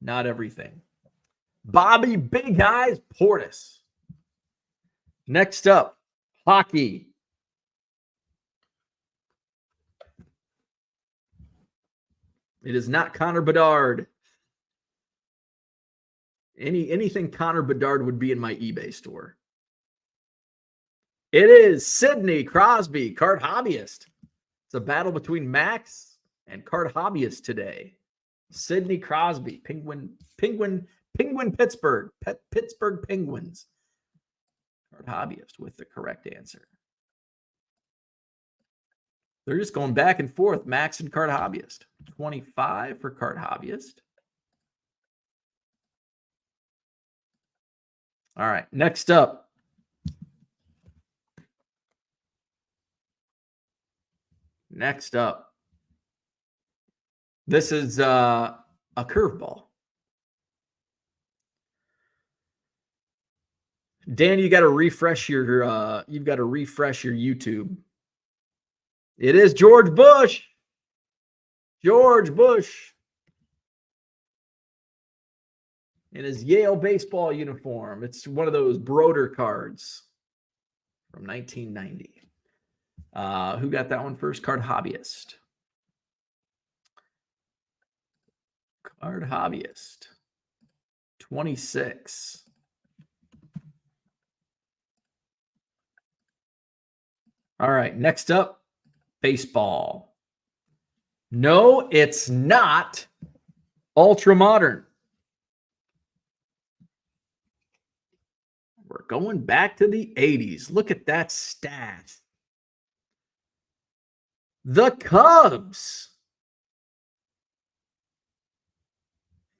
not everything. Bobby Big Eyes Portis. Next up, hockey. It is not Connor Bedard. Anything Connor Bedard would be in my eBay store. It is Sidney Crosby, card hobbyist. It's a battle between Max and card hobbyist today. Sidney Crosby, Penguin, Pittsburgh, Pittsburgh Penguins. Card hobbyist with the correct answer. They're just going back and forth, Max and card hobbyist. 25 for card hobbyist. All right, next up. Next up. This is a curveball. Dan, you got to refresh your YouTube. It is George Bush. George Bush in his Yale baseball uniform. It's one of those Broder cards from 1990. Who got that one first? Card hobbyist. Card hobbyist. 26. All right, next up, baseball. No, it's not ultra modern. We're going back to the 80s. Look at that stat. The Cubs.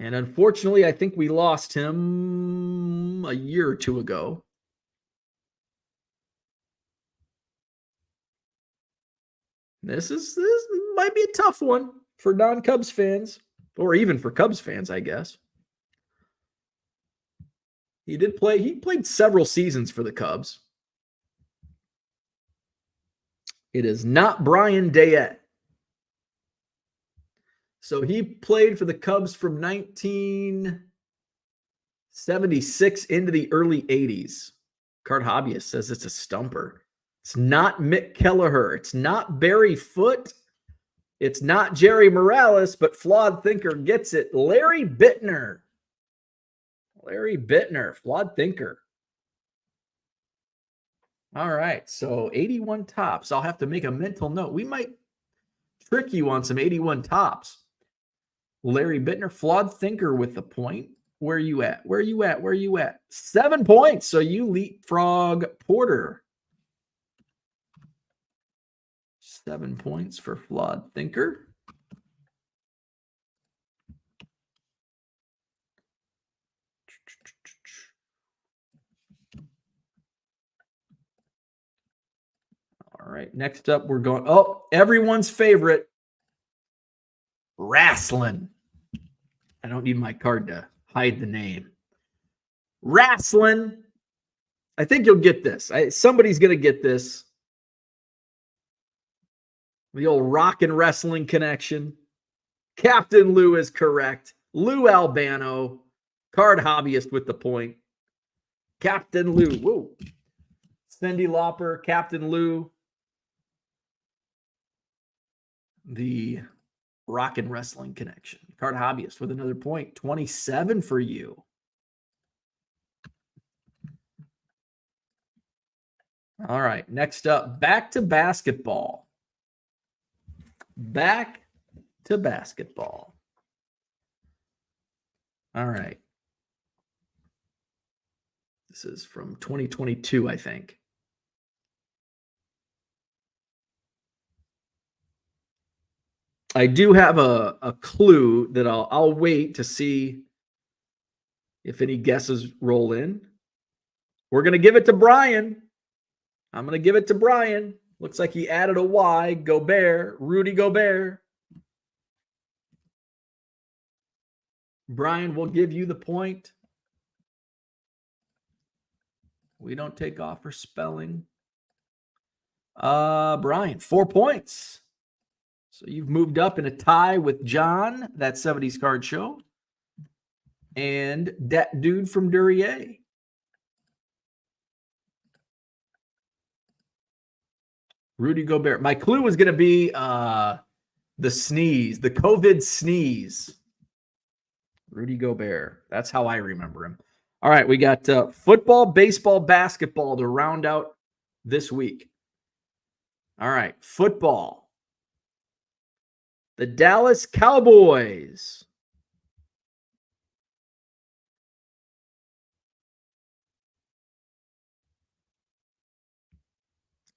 And unfortunately, I think we lost him a year or two ago. This might be a tough one for non-Cubs fans, or even for Cubs fans, I guess. He played several seasons for the Cubs. It is not Brian Dayette. So he played for the Cubs from 1976 into the early 80s. Card hobbyist says it's a stumper. It's not Mick Kelleher. It's not Barry Foote. It's not Jerry Morales, but Flawed Thinker gets it. Larry Bittner. Larry Bittner, Flawed Thinker. All right, so 81 tops. I'll have to make a mental note. We might trick you on some 81 tops. Larry Bittner, Flawed Thinker with the point. Where are you at? Where are you at? Where are you at? 7 points. So you leapfrog Porter. 7 points for Flawed Thinker. All right, next up we're going, everyone's favorite, wrestling. I don't need my card to hide the name. Wrestling. I think you'll get this. Somebody's going to get this. The old rock and wrestling connection. Captain Lou is correct. Lou Albano, card hobbyist with the point. Captain Lou. Whoa. Cyndi Lauper, Captain Lou. The rock and wrestling connection. Card hobbyist with another point. 27 for you. All right. Next up, back to basketball. Back to basketball. All right. This is from 2022, I think. I do have a clue that I'll wait to see if any guesses roll in. We're going to give it to Brian. I'm going to give it to Brian. Looks like he added a Y. Gobert. Rudy Gobert. Brian, we'll give you the point. We don't take off for spelling. Brian, 4 points. So you've moved up in a tie with John, that 70s Card Show, and that dude from Duryea. Rudy Gobert. My clue was going to be the sneeze, the COVID sneeze. Rudy Gobert. That's how I remember him. All right, we got football, baseball, basketball to round out this week. All right, football. The Dallas Cowboys.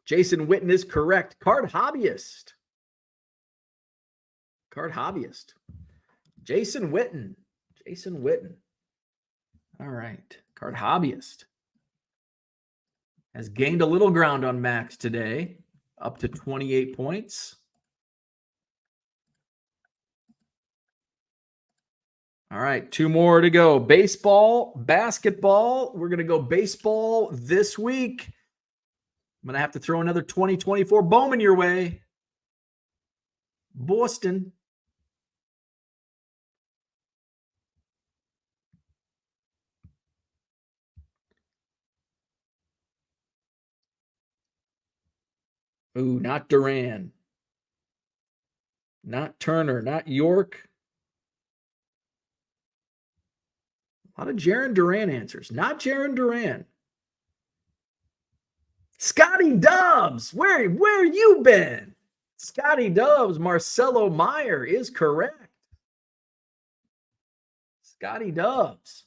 Jason Witten is correct. Card hobbyist. Card hobbyist. Jason Witten. Jason Witten. All right. Card hobbyist. Has gained a little ground on Max today. Up to 28 points. All right, 2 more to go. Baseball, basketball. We're going to go baseball this week. I'm going to have to throw another 2024 Bowman your way. Boston. Ooh, not Duran. Not Turner. Not York. A lot of Jaron Duran answers. Not Jaron Duran. Scotty Dubs. Where you been? Scotty Dubs. Marcelo Meyer is correct. Scotty Dubs.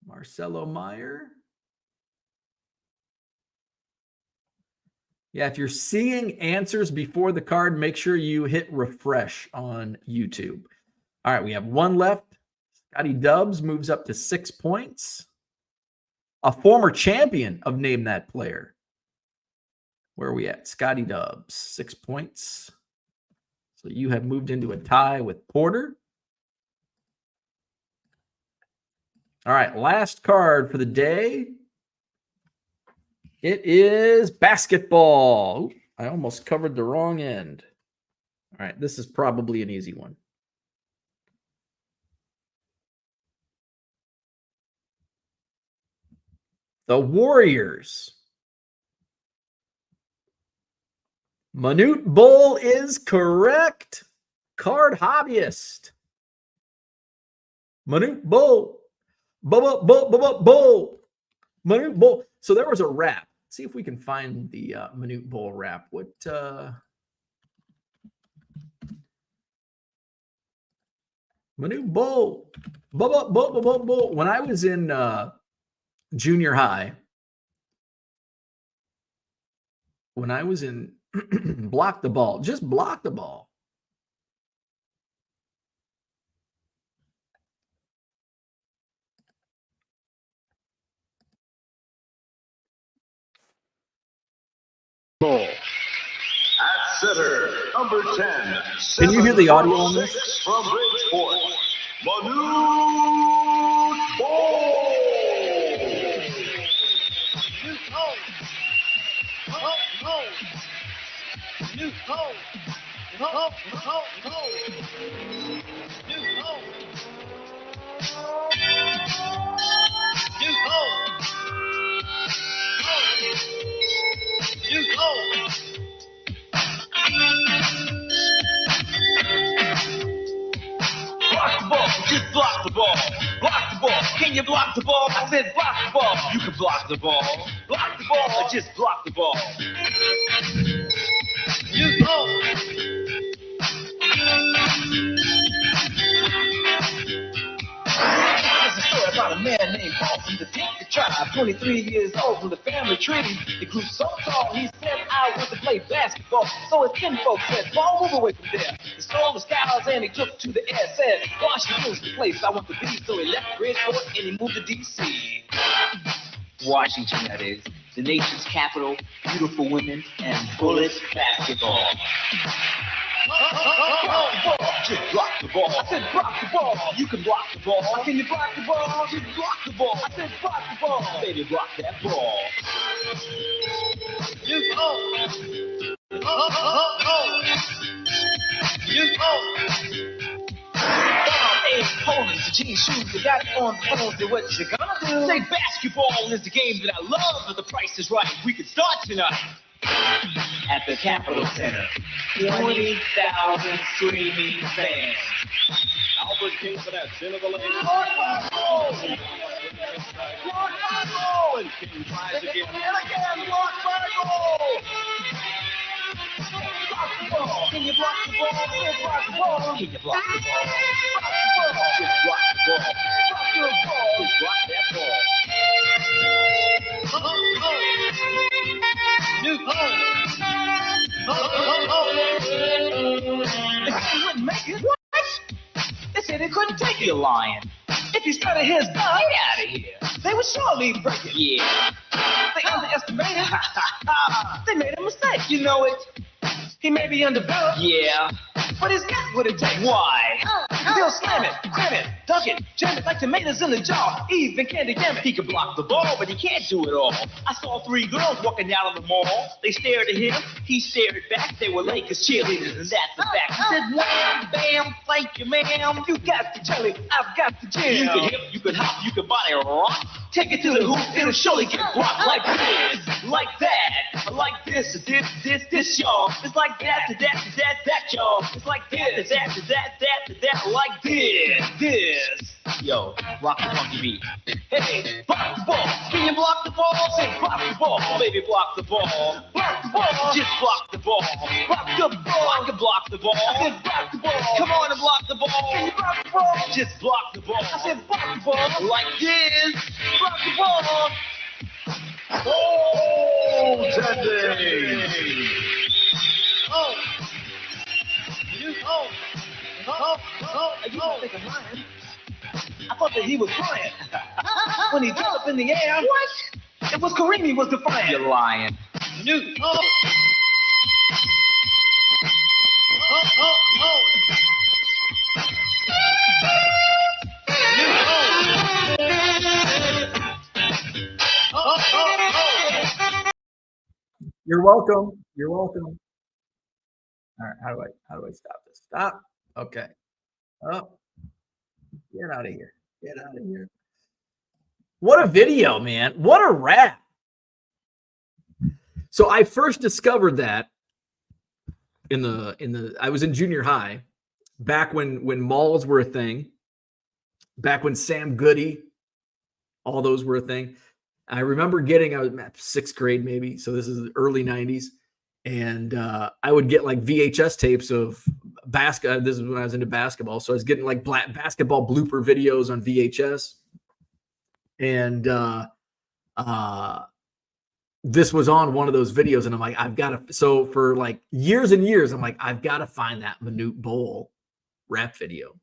Marcelo Meyer. Yeah, if you're seeing answers before the card, make sure you hit refresh on YouTube. All right, we have 1 left. Scotty Dubs moves up to 6 points. A former champion of Name That Player. Where are we at? Scotty Dubs, 6 points. So you have moved into a tie with Porter. All right, last card for the day. It is basketball. Ooh, I almost covered the wrong end. All right, this is probably an easy one. The Warriors. Manute Bol is correct. Card hobbyist. Manute Bol. Bol. Manute Bol. So there was a rap. Let's see if we can find the Manute Bol rap. What? Manute Bol. Bol. When I was in junior high, when I was in block the ball, just block the ball. Ball. At center, number 10. Can you hear the audio on this? From Bridgeport, Manute Bol. Block the ball, just block the ball. Block the ball, can you block the ball? I said block ball. You can block the ball. Block the ball or just block the ball. You go. There's a story about a man named Bol from the Dinka tribe, 23 years old from the family tree. He grew so tall, he said, I want to play basketball. So his kin folks said, Bol, move away from there. He stole the skies and he took to the air, said, Washington's the place I want to be. So he left Bridgeport and he moved to D.C. Washington, that is, the nation's capital, beautiful women, and bullet basketball. Just block the ball. I said block the ball. You can block the ball. Can you block the ball? Just block the ball. I said block the ball. Baby, block that ball. You Poland, the jean shoes, they got it on the phone. Say what you gonna do? Say basketball is the game that I love, but the price is right. We can start tonight. At the Capitol Center, 20,000 screaming fans. Albert King for that center of the lane. And King tries again. And again, blocked by goal. Block the ball. Can you block the ball? Can you block the ball? Can you block the ball? Block the ball. Just block the ball. Block your ball. Just block that ball. New home. They wouldn't make it. What? They said they couldn't take your lion. If he started his gun, get out of here. They would surely break it. Yeah. They underestimated. They made a mistake. You know it. He may be undeveloped. Yeah. But he's got what it takes. Why? He'll slam it, cram it, dunk it, jam it like tomatoes in the jar. Even candy jam it. He can block the ball, but he can't do it all. I saw 3 girls walking down on the mall. They stared at him. He stared back. They were Lakers cheerleaders, and that's the fact. He said, wham, bam, thank you, ma'am. You got the jelly, I've got the jam. You can hip, you can hop, you can body rock. Take it to the hoop, it'll surely get blocked like this, like that, like this, y'all. It's like that, y'all. It's like this, that, like this. Yo, rock the funky beat. Hey, block the ball. Can you block the ball? Say block the ball. Baby, block the ball. Block the ball. Just block the ball. Block the ball. I can block the ball. I said block the ball. Come on and block the ball. Can you block the ball? Just block the ball. I said block the ball. Like this. Block the ball. Oh, Teddy. Oh. You, oh. You don't think I'm lying. I thought that he was crying. When he jumped up in the air. What? It was Kareem he was defiant. You're lying. Newt. Oh. You're welcome. You're welcome. All right, how do I stop this? Stop. Okay. Oh, get out of here. Get out of here. What a video, man. What a rap. So I first discovered that I was in junior high, back when malls were a thing, back when Sam Goody, all those were a thing. I remember I was in 6th grade maybe, so this is the early 90s. And I would get like VHS tapes of basketball. This is when I was into basketball. So I was getting like basketball blooper videos on VHS. And this was on one of those videos. And I'm like, so for like years and years, I'm like, I've got to find that Manute Bol rap video.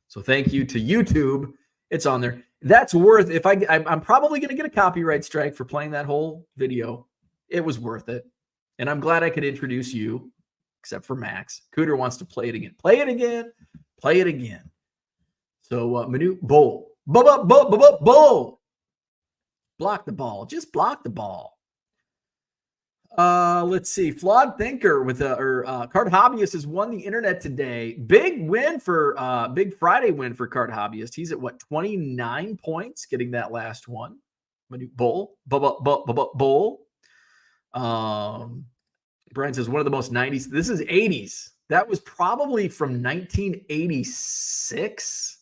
So thank you to YouTube. It's on there. That's worth, I'm probably going to get a copyright strike for playing that whole video. It was worth it. And I'm glad I could introduce you, except for Max. Cooter wants to play it again. Play it again. Play it again. So Manute Bol. Bol. Block the ball. Just block the ball. Let's see. Flawed Thinker with Card Hobbyist has won the internet today. Big Friday win for Card Hobbyist. He's at 29 points, getting that last one. Manute Bol. Bol. Brian says one of the most 90s. This is 80s. That was probably from 1986.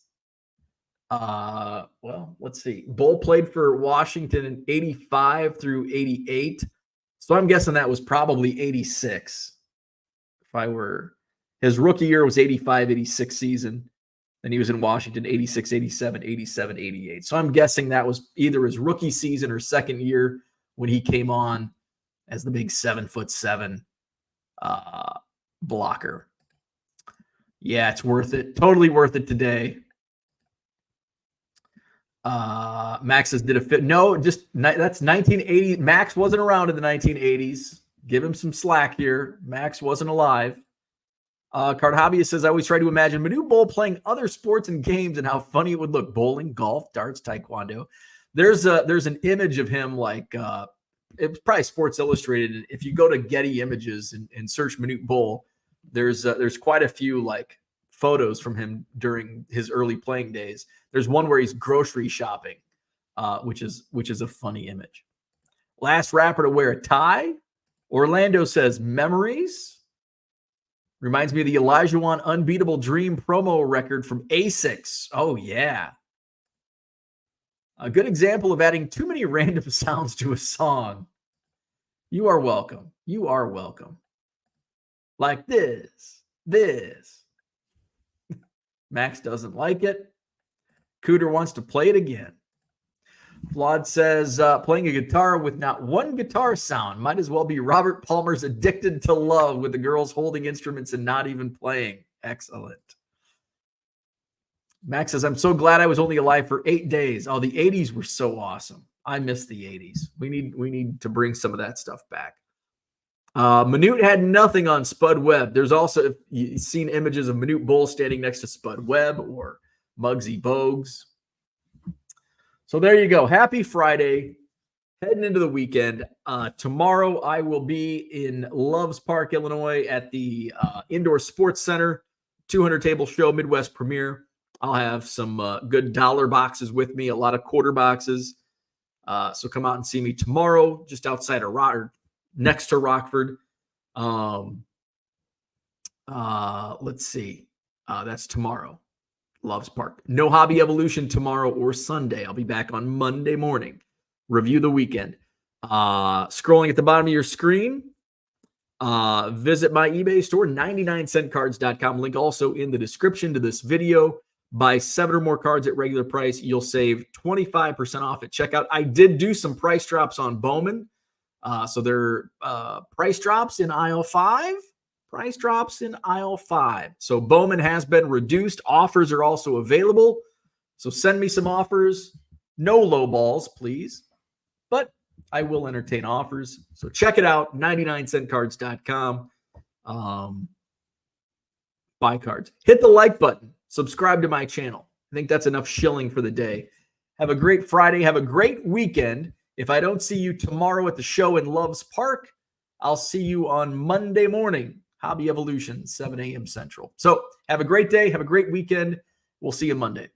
Well, let's see. Bol played for Washington in 85 through 88. So I'm guessing that was probably 86. His rookie year was 85, 86 season. Then he was in Washington 86, 87, 87, 88. So I'm guessing that was either his rookie season or second year when he came on as the big 7'7" blocker. Yeah, it's worth it. Totally worth it today. Max says, did it fit? No, that's 1980. Max wasn't around in the 1980s. Give him some slack here. Max wasn't alive. Card Hobbyist says, I always try to imagine Manute Bol playing other sports and games and how funny it would look. Bowling, golf, darts, taekwondo. There's an image of him like it's probably Sports Illustrated. If you go to Getty Images and search Manute Bol, there's quite a few like photos from him during his early playing days. There's one where he's grocery shopping, which is a funny image. Last rapper to wear a tie. Orlando says memories. Reminds me of the Elijah Wan Unbeatable Dream promo record from A6. Oh, yeah. A good example of adding too many random sounds to a song. You are welcome. You are welcome. Like this. Max doesn't like it. Cooter wants to play it again. Flawed says, playing a guitar with not one guitar sound might as well be Robert Palmer's Addicted to Love with the girls holding instruments and not even playing. Excellent. Max says, I'm so glad I was only alive for 8 days. Oh, the 80s were so awesome. I miss the 80s. We need to bring some of that stuff back. Manute had nothing on Spud Webb. There's also, if you've seen images of Manute Bol standing next to Spud Webb or Muggsy Bogues. So there you go. Happy Friday. Heading into the weekend. Tomorrow I will be in Loves Park, Illinois at the Indoor Sports Center 200 table show, Midwest premiere. I'll have some good dollar boxes with me, a lot of quarter boxes. So come out and see me tomorrow, just outside of next to Rockford. Let's see. That's tomorrow. Loves Park. No Hobby Evolution tomorrow or Sunday. I'll be back on Monday morning. Review the weekend. Scrolling at the bottom of your screen, visit my eBay store, 99centcards.com. Link also in the description to this video. Buy 7 or more cards at regular price. You'll save 25% off at checkout. I did do some price drops on Bowman. So there are price drops in aisle 5. Price drops in aisle 5. So Bowman has been reduced. Offers are also available. So send me some offers. No low balls, please. But I will entertain offers. So check it out, 99centcards.com. Buy cards. Hit the like button. Subscribe to my channel. I think that's enough shilling for the day. Have a great Friday. Have a great weekend. If I don't see you tomorrow at the show in Loves Park, I'll see you on Monday morning. Hobby Evolution, 7 a.m. Central. So have a great day. Have a great weekend. We'll see you Monday.